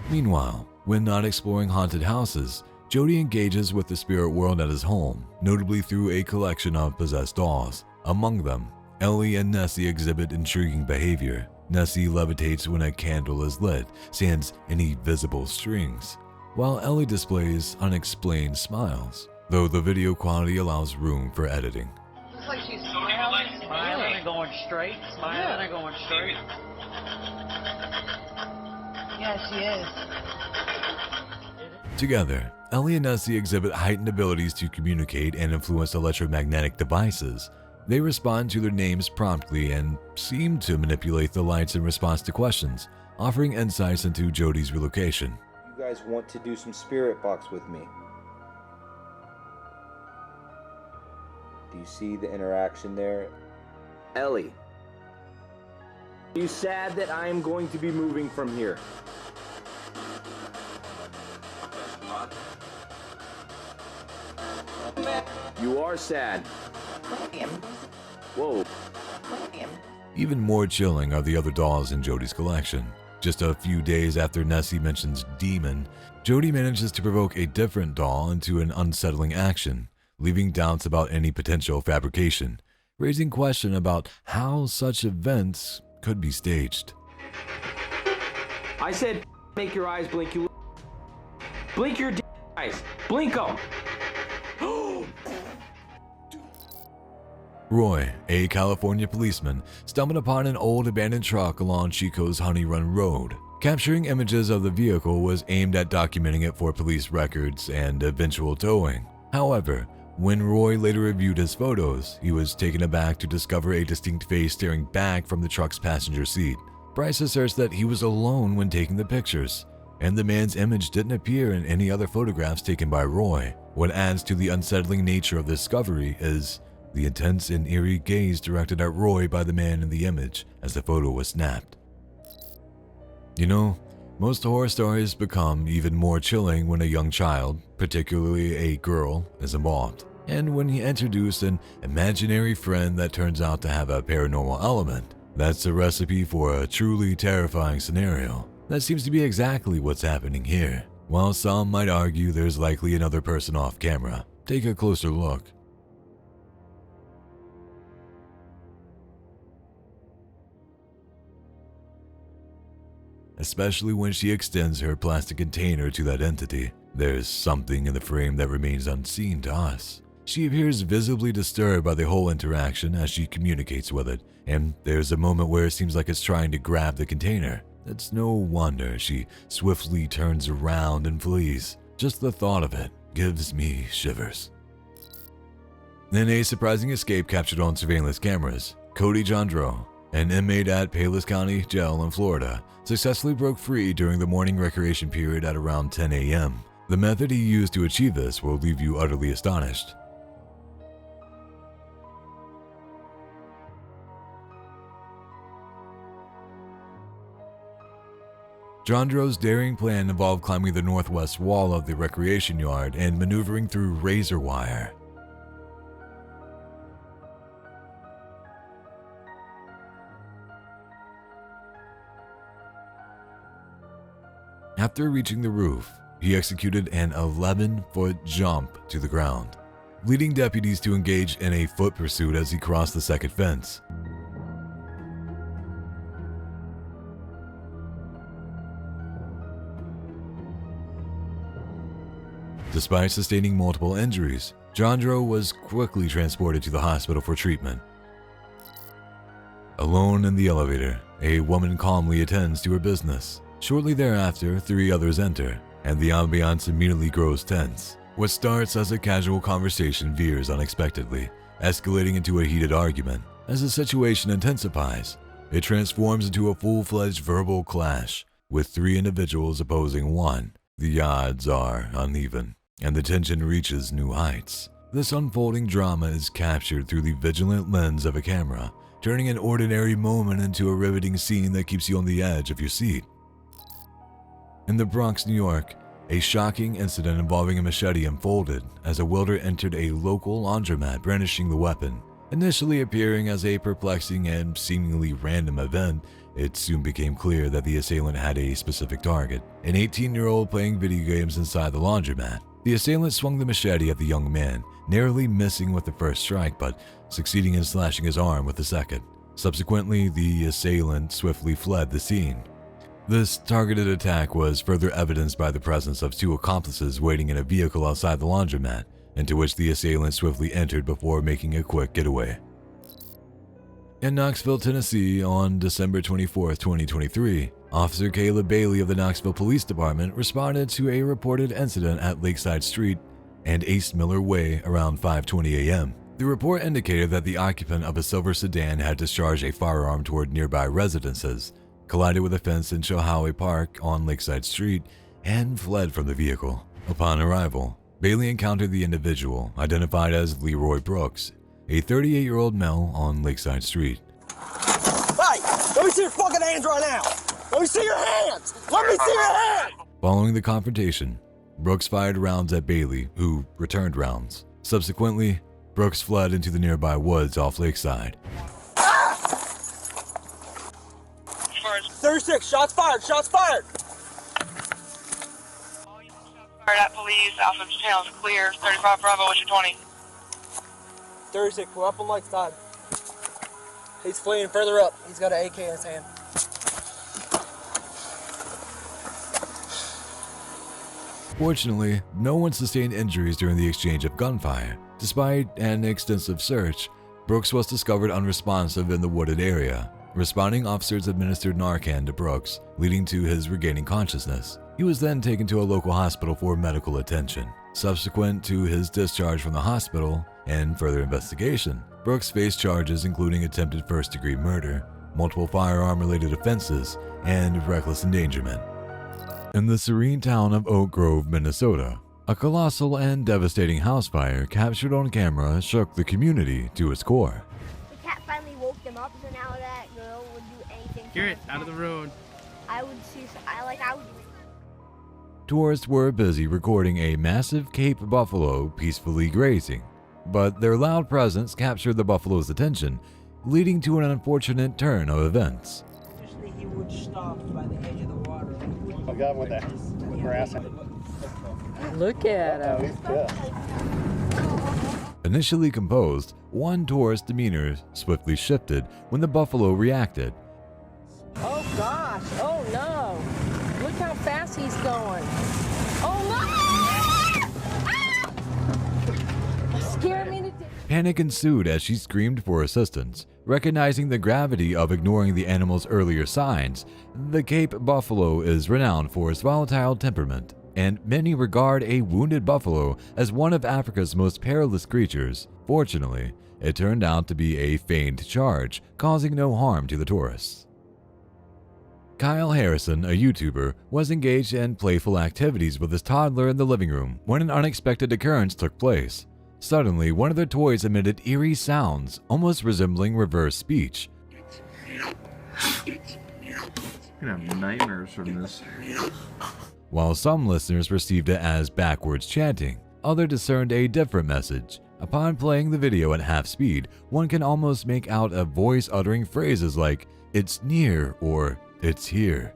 Meanwhile, when not exploring haunted houses, Jody engages with the spirit world at his home, notably through a collection of possessed dolls. Among them, Ellie and Nessie exhibit intriguing behavior. Nessie levitates when a candle is lit, sans any visible strings, while Ellie displays unexplained smiles, though the video quality allows room for editing. Looks like she's smiling and going straight, smiling and going straight. Yeah, she is. Together, Ellie and Nessie exhibit heightened abilities to communicate and influence electromagnetic devices. They respond to their names promptly and seem to manipulate the lights in response to questions, offering insights into Jody's relocation. You guys want to do some spirit box with me? Do you see the interaction there? Ellie, are you sad that I am going to be moving from here? You are sad. Whoa. Even more chilling are the other dolls in Jody's collection. Just a few days after Nessie mentions demon, Jody manages to provoke a different doll into an unsettling action, leaving doubts about any potential fabrication, raising question about how such events could be staged. I said, make your eyes blink, you. Blink your eyes. Blink them. Roy, a California policeman, stumbled upon an old abandoned truck along Chico's Honey Run Road. Capturing images of the vehicle was aimed at documenting it for police records and eventual towing. However, when Roy later reviewed his photos, he was taken aback to discover a distinct face staring back from the truck's passenger seat. Bryce asserts that he was alone when taking the pictures, and the man's image didn't appear in any other photographs taken by Roy. What adds to the unsettling nature of the discovery is the intense and eerie gaze directed at Roy by the man in the image as the photo was snapped. You know, most horror stories become even more chilling when a young child, particularly a girl, is involved, and when you introduce an imaginary friend that turns out to have a paranormal element. That's a recipe for a truly terrifying scenario. That seems to be exactly what's happening here. While some might argue there's likely another person off camera, take a closer look. Especially when she extends her plastic container to that entity. There's something in the frame that remains unseen to us. She appears visibly disturbed by the whole interaction as she communicates with it, and there's a moment where it seems like it's trying to grab the container. It's no wonder she swiftly turns around and flees. Just the thought of it gives me shivers. In a surprising escape captured on surveillance cameras, Cody Jandro, an inmate at Palos County Jail in Florida, successfully broke free during the morning recreation period at around 10 a.m. The method he used to achieve this will leave you utterly astonished. Jandro's daring plan involved climbing the northwest wall of the recreation yard and maneuvering through razor wire. After reaching the roof, he executed an 11-foot jump to the ground, leading deputies to engage in a foot pursuit as he crossed the second fence. Despite sustaining multiple injuries, Jandro was quickly transported to the hospital for treatment. Alone in the elevator, a woman calmly attends to her business. Shortly thereafter, 3 others enter, and the ambiance immediately grows tense. What starts as a casual conversation veers unexpectedly, escalating into a heated argument. As the situation intensifies, it transforms into a full-fledged verbal clash, with 3 individuals opposing one. The odds are uneven, and the tension reaches new heights. This unfolding drama is captured through the vigilant lens of a camera, turning an ordinary moment into a riveting scene that keeps you on the edge of your seat. In the Bronx, New York, a shocking incident involving a machete unfolded as a welder entered a local laundromat brandishing the weapon. Initially appearing as a perplexing and seemingly random event, it soon became clear that the assailant had a specific target, an 18-year-old playing video games inside the laundromat. The assailant swung the machete at the young man, narrowly missing with the first strike but succeeding in slashing his arm with the second. Subsequently, the assailant swiftly fled the scene. This targeted attack was further evidenced by the presence of 2 accomplices waiting in a vehicle outside the laundromat, into which the assailant swiftly entered before making a quick getaway. In Knoxville, Tennessee, on December 24, 2023, Officer Caleb Bailey of the Knoxville Police Department responded to a reported incident at Lakeside Street and Ace Miller Way around 5:20 a.m. The report indicated that the occupant of a silver sedan had discharged a firearm toward nearby residences, collided with a fence in Shohoway Park on Lakeside Street, and fled from the vehicle. Upon arrival, Bailey encountered the individual, identified as Leroy Brooks, a 38-year-old male on Lakeside Street. Hey, let me see your fucking hands right now! Let me see your hands! Let me see your hands! Following the confrontation, Brooks fired rounds at Bailey, who returned rounds. Subsequently, Brooks fled into the nearby woods off Lakeside. 36, shots fired, shots fired! Fired at police, Alpha channel's clear, 35 Bravo, what's your 20? 36. We're up on Lakeside. He's fleeing further up. He's got an AK in his hand. Fortunately, no one sustained injuries during the exchange of gunfire. Despite an extensive search, Brooks was discovered unresponsive in the wooded area. Responding officers administered Narcan to Brooks, leading to his regaining consciousness. He was then taken to a local hospital for medical attention. Subsequent to his discharge from the hospital and further investigation, Brooks faced charges including attempted first-degree murder, multiple firearm-related offenses, and reckless endangerment. In the serene town of Oak Grove, Minnesota, a colossal and devastating house fire captured on camera shook the community to its core. The cat finally woke them up, so now that girl would do anything. Garrett, out of the road. I would see. I would do it. Tourists were busy recording a massive Cape buffalo peacefully grazing, but their loud presence captured the buffalo's attention, leading to an unfortunate turn of events. Usually he would stop by the edge of the water. I got him with that grass. Look at him. He's pissed. Initially composed, one tourist's demeanor swiftly shifted when the buffalo reacted. Oh gosh, oh no. Look how fast he's going. Oh no! Scared me to death. Panic ensued as she screamed for assistance. Recognizing the gravity of ignoring the animal's earlier signs, the Cape buffalo is renowned for its volatile temperament, and many regard a wounded buffalo as one of Africa's most perilous creatures. Fortunately, it turned out to be a feigned charge, causing no harm to the tourists. Kyle Harrison, a YouTuber, was engaged in playful activities with his toddler in the living room when an unexpected occurrence took place. Suddenly, one of their toys emitted eerie sounds, almost resembling reverse speech. I'm gonna have nightmares from this. While some listeners received it as backwards chanting, others discerned a different message. Upon playing the video at half speed, one can almost make out a voice uttering phrases like, "It's near" or "It's here."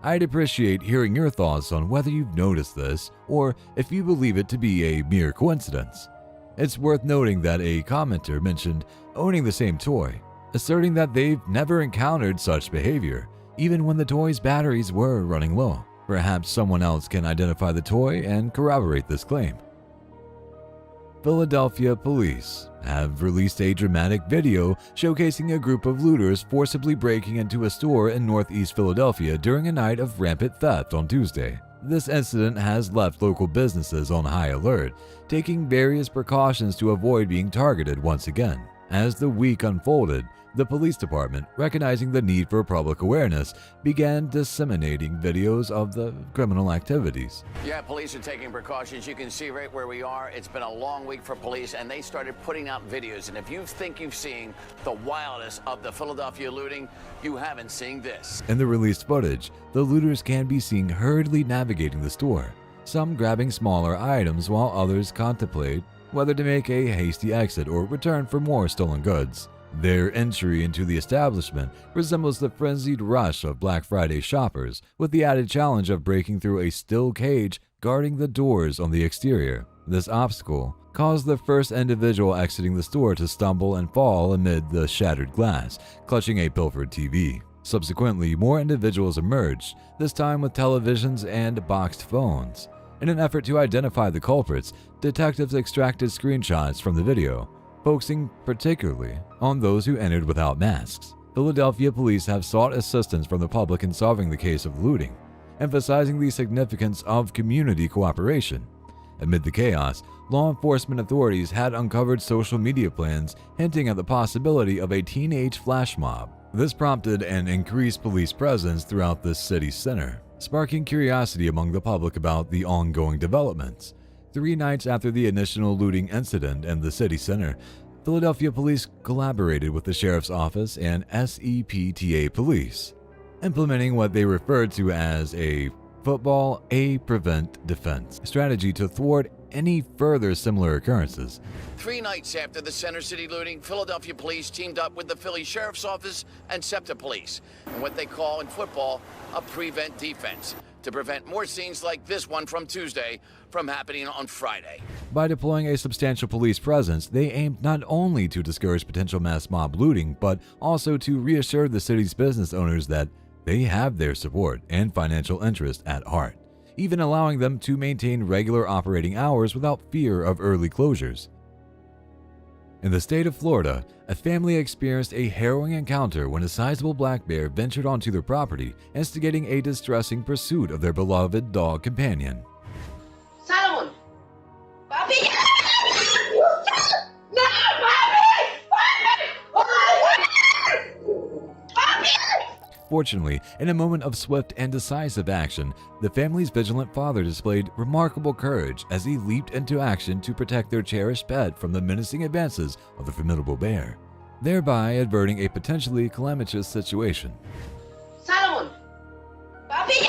I'd appreciate hearing your thoughts on whether you've noticed this or if you believe it to be a mere coincidence. It's worth noting that a commenter mentioned owning the same toy, asserting that they've never encountered such behavior, even when the toy's batteries were running low. Perhaps someone else can identify the toy and corroborate this claim. Philadelphia police have released a dramatic video showcasing a group of looters forcibly breaking into a store in northeast Philadelphia during a night of rampant theft on Tuesday. This incident has left local businesses on high alert, taking various precautions to avoid being targeted once again. As the week unfolded, the police department, recognizing the need for public awareness, began disseminating videos of the criminal activities. Yeah, police are taking precautions. You can see right where we are. It's been a long week for police, and they started putting out videos. And if you think you've seen the wildest of the Philadelphia looting, you haven't seen this. In the released footage, the looters can be seen hurriedly navigating the store, some grabbing smaller items while others contemplate whether to make a hasty exit or return for more stolen goods. Their entry into the establishment resembles the frenzied rush of Black Friday shoppers, with the added challenge of breaking through a steel cage guarding the doors on the exterior. This obstacle caused the first individual exiting the store to stumble and fall amid the shattered glass, clutching a pilfered TV. Subsequently, more individuals emerged, this time with televisions and boxed phones. In an effort to identify the culprits, detectives extracted screenshots from the video, focusing particularly on those who entered without masks. Philadelphia police have sought assistance from the public in solving the case of looting, emphasizing the significance of community cooperation. Amid the chaos, law enforcement authorities had uncovered social media plans hinting at the possibility of a teenage flash mob. This prompted an increased police presence throughout the city center, sparking curiosity among the public about the ongoing developments. 3 nights after the initial looting incident in the city center, Philadelphia police collaborated with the sheriff's office and SEPTA police, implementing what they referred to as a football prevent defense strategy to thwart any further similar occurrences. 3 nights after the Center City looting, Philadelphia police teamed up with the Philly Sheriff's Office and SEPTA police, and what they call in football a prevent defense, to prevent more scenes like this one from Tuesday from happening on Friday. By deploying a substantial police presence, they aimed not only to discourage potential mass mob looting, but also to reassure the city's business owners that they have their support and financial interest at heart, even allowing them to maintain regular operating hours without fear of early closures. In the state of Florida, a family experienced a harrowing encounter when a sizable black bear ventured onto their property, instigating a distressing pursuit of their beloved dog companion. Solomon! Papi! No, Papi! Fortunately, in a moment of swift and decisive action, the family's vigilant father displayed remarkable courage as he leaped into action to protect their cherished pet from the menacing advances of the formidable bear, thereby averting a potentially calamitous situation. Solomon! Papi!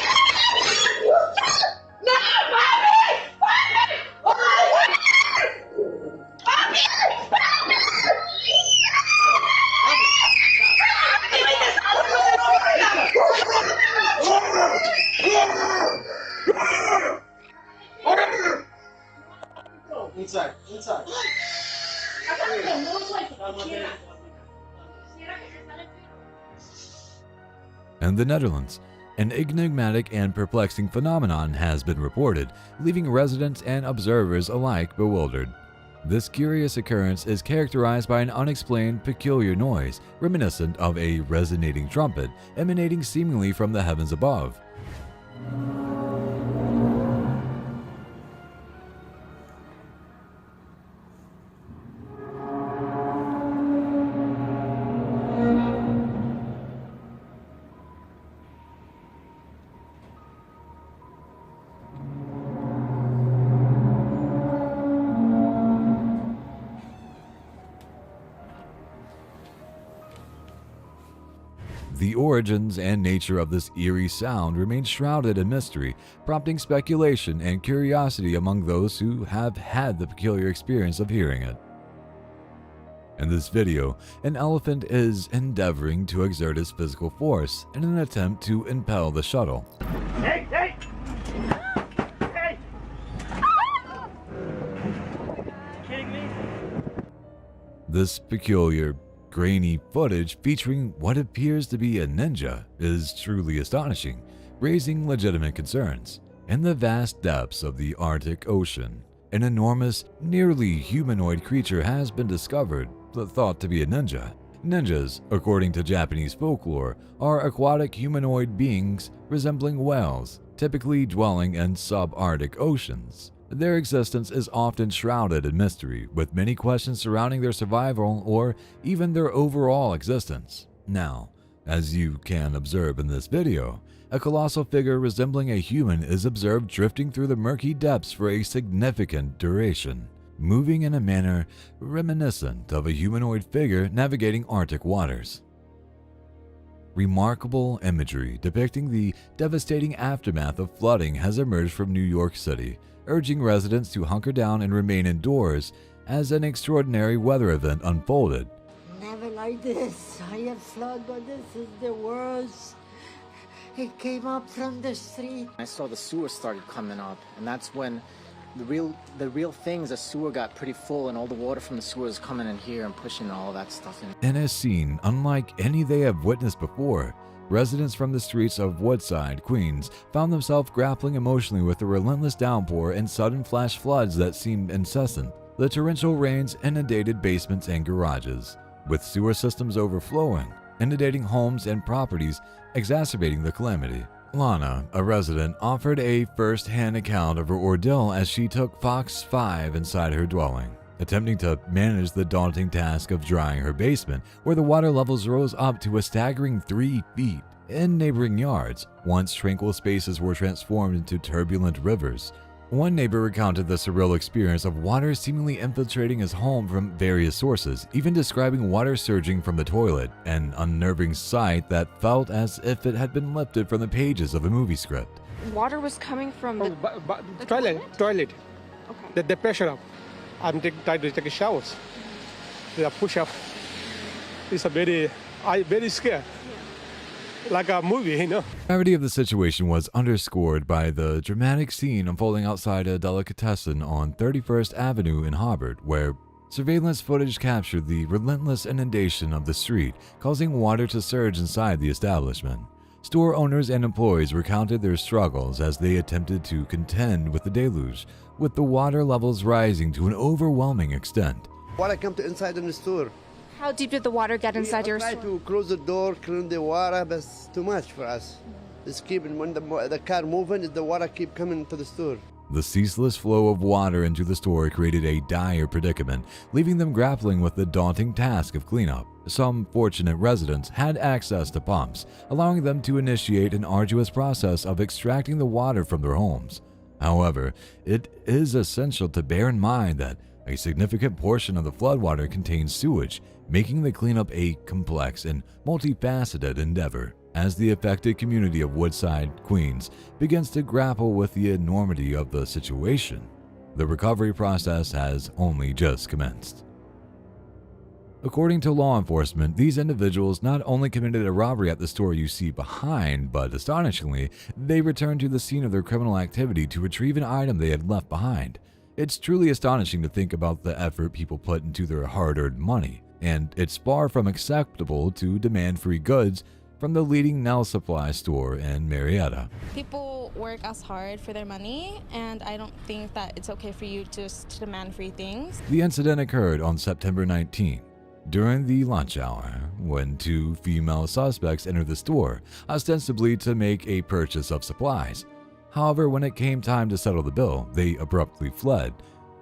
No, Papi! Inside. In the Netherlands, an enigmatic and perplexing phenomenon has been reported, leaving residents and observers alike bewildered. This curious occurrence is characterized by an unexplained, peculiar noise, reminiscent of a resonating trumpet, emanating seemingly from the heavens above. The origins and nature of this eerie sound remain shrouded in mystery, prompting speculation and curiosity among those who have had the peculiar experience of hearing it. In this video, an elephant is endeavoring to exert its physical force in an attempt to impel the shuttle. Hey! Hey! Hey! Kidding me? This peculiar, grainy footage featuring what appears to be a ninja is truly astonishing, raising legitimate concerns. In the vast depths of the Arctic Ocean, an enormous, nearly humanoid creature has been discovered, thought to be a ninja. Ninjas, according to Japanese folklore, are aquatic humanoid beings resembling whales, typically dwelling in subarctic oceans. Their existence is often shrouded in mystery, with many questions surrounding their survival or even their overall existence. Now, as you can observe in this video, a colossal figure resembling a human is observed drifting through the murky depths for a significant duration, moving in a manner reminiscent of a humanoid figure navigating Arctic waters. Remarkable imagery depicting the devastating aftermath of flooding has emerged from New York City, urging residents to hunker down and remain indoors as an extraordinary weather event unfolded. Never like this. I have flood, but this is the worst. It came up from the street. I saw the sewer started coming up, and that's when the real things, the sewer got pretty full, and all the water from the sewer is coming in here and pushing all that stuff in. In a scene unlike any they have witnessed before, residents from the streets of Woodside, Queens, found themselves grappling emotionally with the relentless downpour and sudden flash floods that seemed incessant. The torrential rains inundated basements and garages, with sewer systems overflowing, inundating homes and properties, exacerbating the calamity. Lana, a resident, offered a first-hand account of her ordeal as she took Fox 5 inside her dwelling, attempting to manage the daunting task of drying her basement, where the water levels rose up to a staggering 3 feet. In neighboring yards, once tranquil spaces were transformed into turbulent rivers. One neighbor recounted the surreal experience of water seemingly infiltrating his home from various sources, even describing water surging from the toilet, an unnerving sight that felt as if it had been lifted from the pages of a movie script. Water was coming from the toilet. Okay. The pressure up. I'm trying to take a shower. The push up. It's very scared. like a movie, you know. The gravity of the situation was underscored by the dramatic scene unfolding outside a delicatessen on 31st Avenue in Harvard, where surveillance footage captured the relentless inundation of the street, causing water to surge inside the establishment. Store owners and employees recounted their struggles as they attempted to contend with the deluge, with the water levels rising to an overwhelming extent. Water come to inside in the store. How deep did the water get inside your store? We try to close the door, clean the water, but it's too much for us. It's keeping when the car moving, the water keep coming to the store. The ceaseless flow of water into the store created a dire predicament, leaving them grappling with the daunting task of cleanup. Some fortunate residents had access to pumps, allowing them to initiate an arduous process of extracting the water from their homes. However, it is essential to bear in mind that a significant portion of the floodwater contains sewage, making the cleanup a complex and multifaceted endeavor. As the affected community of Woodside, Queens, begins to grapple with the enormity of the situation, the recovery process has only just commenced. According to law enforcement, these individuals not only committed a robbery at the store you see behind, but astonishingly, they returned to the scene of their criminal activity to retrieve an item they had left behind. It's truly astonishing to think about the effort people put into their hard-earned money, and it's far from acceptable to demand free goods from the leading nail supply store in Marietta. People work as hard for their money, and I don't think that it's okay for you just to demand free things. The incident occurred on September 19, during the lunch hour, when two female suspects entered the store, ostensibly to make a purchase of supplies. However, when it came time to settle the bill, they abruptly fled,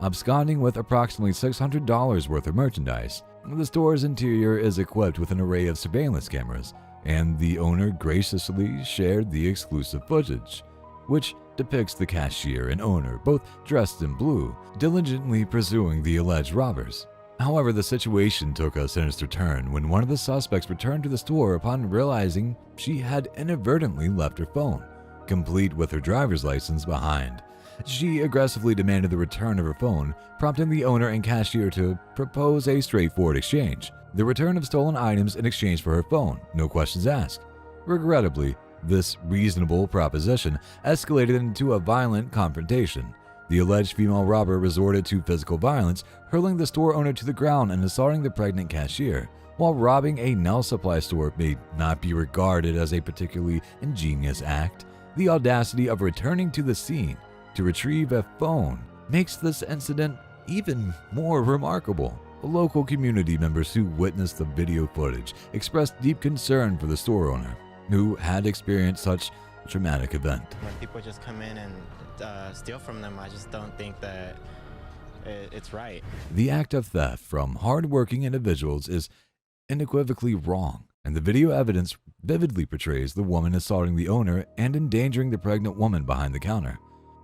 absconding with approximately $600 worth of merchandise. The store's interior is equipped with an array of surveillance cameras, and the owner graciously shared the exclusive footage, which depicts the cashier and owner, both dressed in blue, diligently pursuing the alleged robbers. However, the situation took a sinister turn when one of the suspects returned to the store upon realizing she had inadvertently left her phone, complete with her driver's license, behind. She aggressively demanded the return of her phone, prompting the owner and cashier to propose a straightforward exchange: the return of stolen items in exchange for her phone, no questions asked. Regrettably, this reasonable proposition escalated into a violent confrontation. The alleged female robber resorted to physical violence, hurling the store owner to the ground and assaulting the pregnant cashier. While robbing a nail supply store may not be regarded as a particularly ingenious act, the audacity of returning to the scene to retrieve a phone makes this incident even more remarkable. Local community members who witnessed the video footage expressed deep concern for the store owner, who had experienced such a traumatic event. When people just come in and steal from them, I just don't think that it's right. The act of theft from hardworking individuals is unequivocally wrong, and the video evidence vividly portrays the woman assaulting the owner and endangering the pregnant woman behind the counter.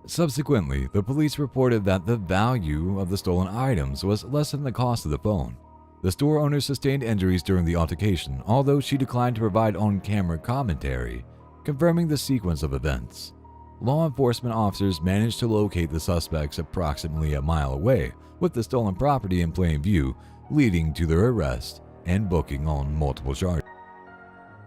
Subsequently, the police reported that the value of the stolen items was less than the cost of the phone. The store owner sustained injuries during the altercation, although she declined to provide on-camera commentary, confirming the sequence of events. Law enforcement officers managed to locate the suspects approximately a mile away, with the stolen property in plain view, leading to their arrest and booking on multiple charges.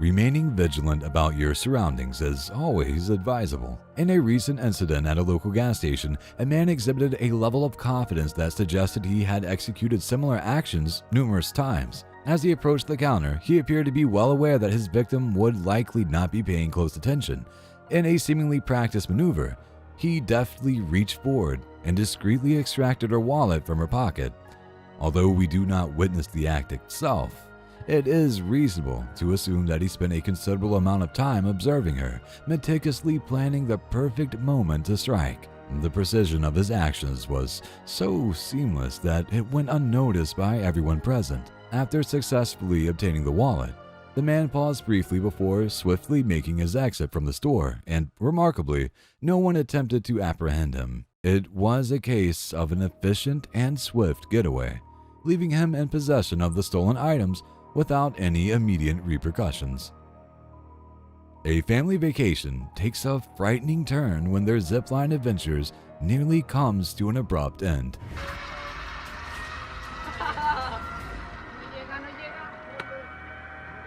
Remaining vigilant about your surroundings is always advisable. In a recent incident at a local gas station, a man exhibited a level of confidence that suggested he had executed similar actions numerous times. As he approached the counter, he appeared to be well aware that his victim would likely not be paying close attention. In a seemingly practiced maneuver, he deftly reached forward and discreetly extracted her wallet from her pocket. Although we do not witness the act itself, it is reasonable to assume that he spent a considerable amount of time observing her, meticulously planning the perfect moment to strike. The precision of his actions was so seamless that it went unnoticed by everyone present. After successfully obtaining the wallet, the man paused briefly before swiftly making his exit from the store, and remarkably, no one attempted to apprehend him. It was a case of an efficient and swift getaway, leaving him in possession of the stolen items without any immediate repercussions. A family vacation takes a frightening turn when their zipline adventures nearly comes to an abrupt end.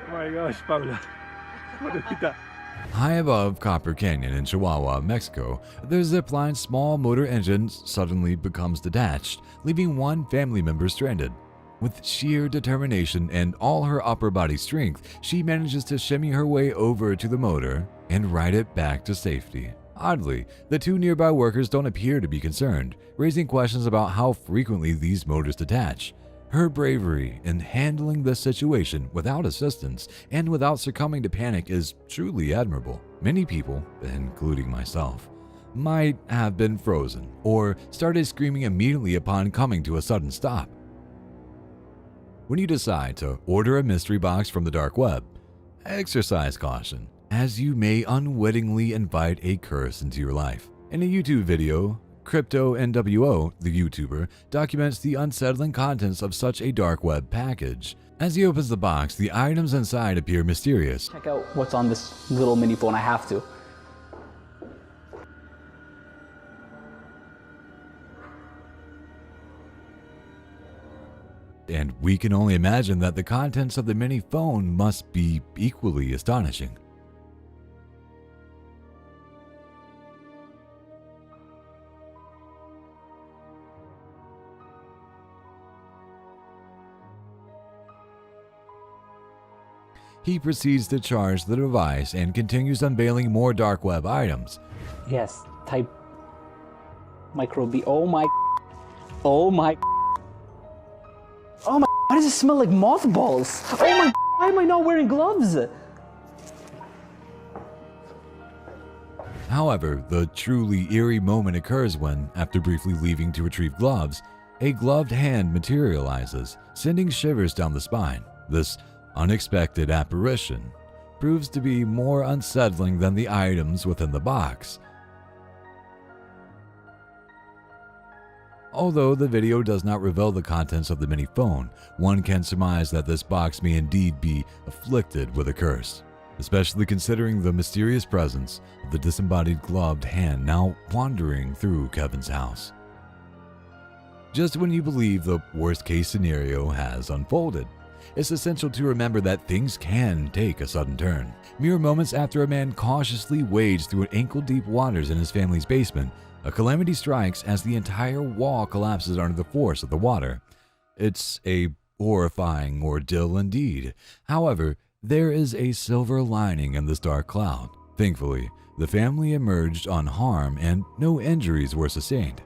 Oh my gosh, Paula. High above Copper Canyon in Chihuahua, Mexico, the zipline's small motor engine suddenly becomes detached, leaving one family member stranded. With sheer determination and all her upper body strength, she manages to shimmy her way over to the motor and ride it back to safety. Oddly, the two nearby workers don't appear to be concerned, raising questions about how frequently these motors detach. Her bravery in handling this situation without assistance and without succumbing to panic is truly admirable. Many people, including myself, might have been frozen or started screaming immediately upon coming to a sudden stop. When you decide to order a mystery box from the dark web, exercise caution, as you may unwittingly invite a curse into your life. In a YouTube video, Crypto NWO, the YouTuber, documents the unsettling contents of such a dark web package. As he opens the box, the items inside appear mysterious. Check out what's on this little mini phone. I have to. And we can only imagine that the contents of the mini phone must be equally astonishing. He proceeds to charge the device and continues unveiling more dark web items. Yes, type microbe. Oh my. Oh my. Oh my. Why does it smell like mothballs? Oh my. Why am I not wearing gloves? However, the truly eerie moment occurs when, after briefly leaving to retrieve gloves, a gloved hand materializes, sending shivers down the spine. This unexpected apparition proves to be more unsettling than the items within the box. Although the video does not reveal the contents of the mini phone, one can surmise that this box may indeed be afflicted with a curse, especially considering the mysterious presence of the disembodied gloved hand now wandering through Kevin's house. Just when you believe the worst-case scenario has unfolded, it's essential to remember that things can take a sudden turn. Mere moments after a man cautiously wades through ankle-deep waters in his family's basement, a calamity strikes as the entire wall collapses under the force of the water. It's a horrifying ordeal indeed. However, there is a silver lining in this dark cloud. Thankfully, the family emerged unharmed and no injuries were sustained.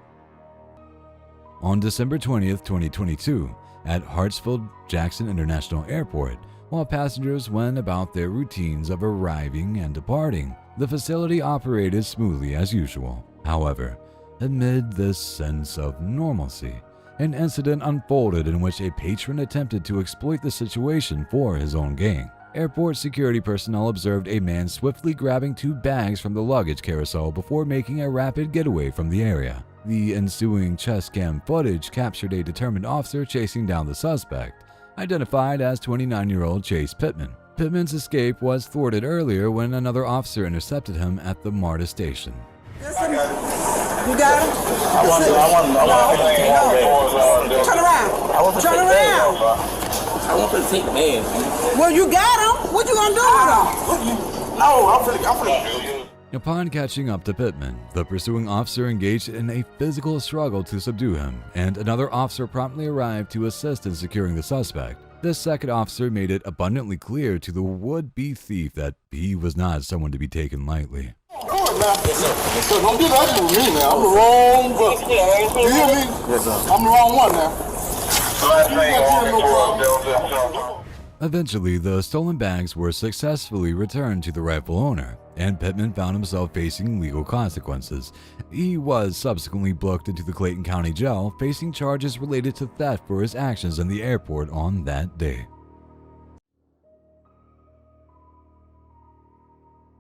On December 20th, 2022, at Hartsfield-Jackson International Airport, while passengers went about their routines of arriving and departing, the facility operated smoothly as usual. However, amid this sense of normalcy, an incident unfolded in which a patron attempted to exploit the situation for his own gain. Airport security personnel observed a man swiftly grabbing 2 bags from the luggage carousel before making a rapid getaway from the area. The ensuing chest cam footage captured a determined officer chasing down the suspect, identified as 29-year-old Chase Pittman. Pittman's escape was thwarted earlier when another officer intercepted him at the MARTA station. Listen, you got him? Turn around. Turn around. I want to take man. Well, you got him. What you gonna do with him? No, I'm finna. Upon catching up to Pittman, the pursuing officer engaged in a physical struggle to subdue him, and another officer promptly arrived to assist in securing the suspect. This second officer made it abundantly clear to the would-be thief that he was not someone to be taken lightly. Yes, sir. Don't get ugly with me now. I'm the wrong brother. You hear me? Yes, sir. I'm the wrong one now. Eventually, the stolen bags were successfully returned to the rightful owner, and Pittman found himself facing legal consequences. He was subsequently booked into the Clayton County Jail, facing charges related to theft for his actions in the airport on that day.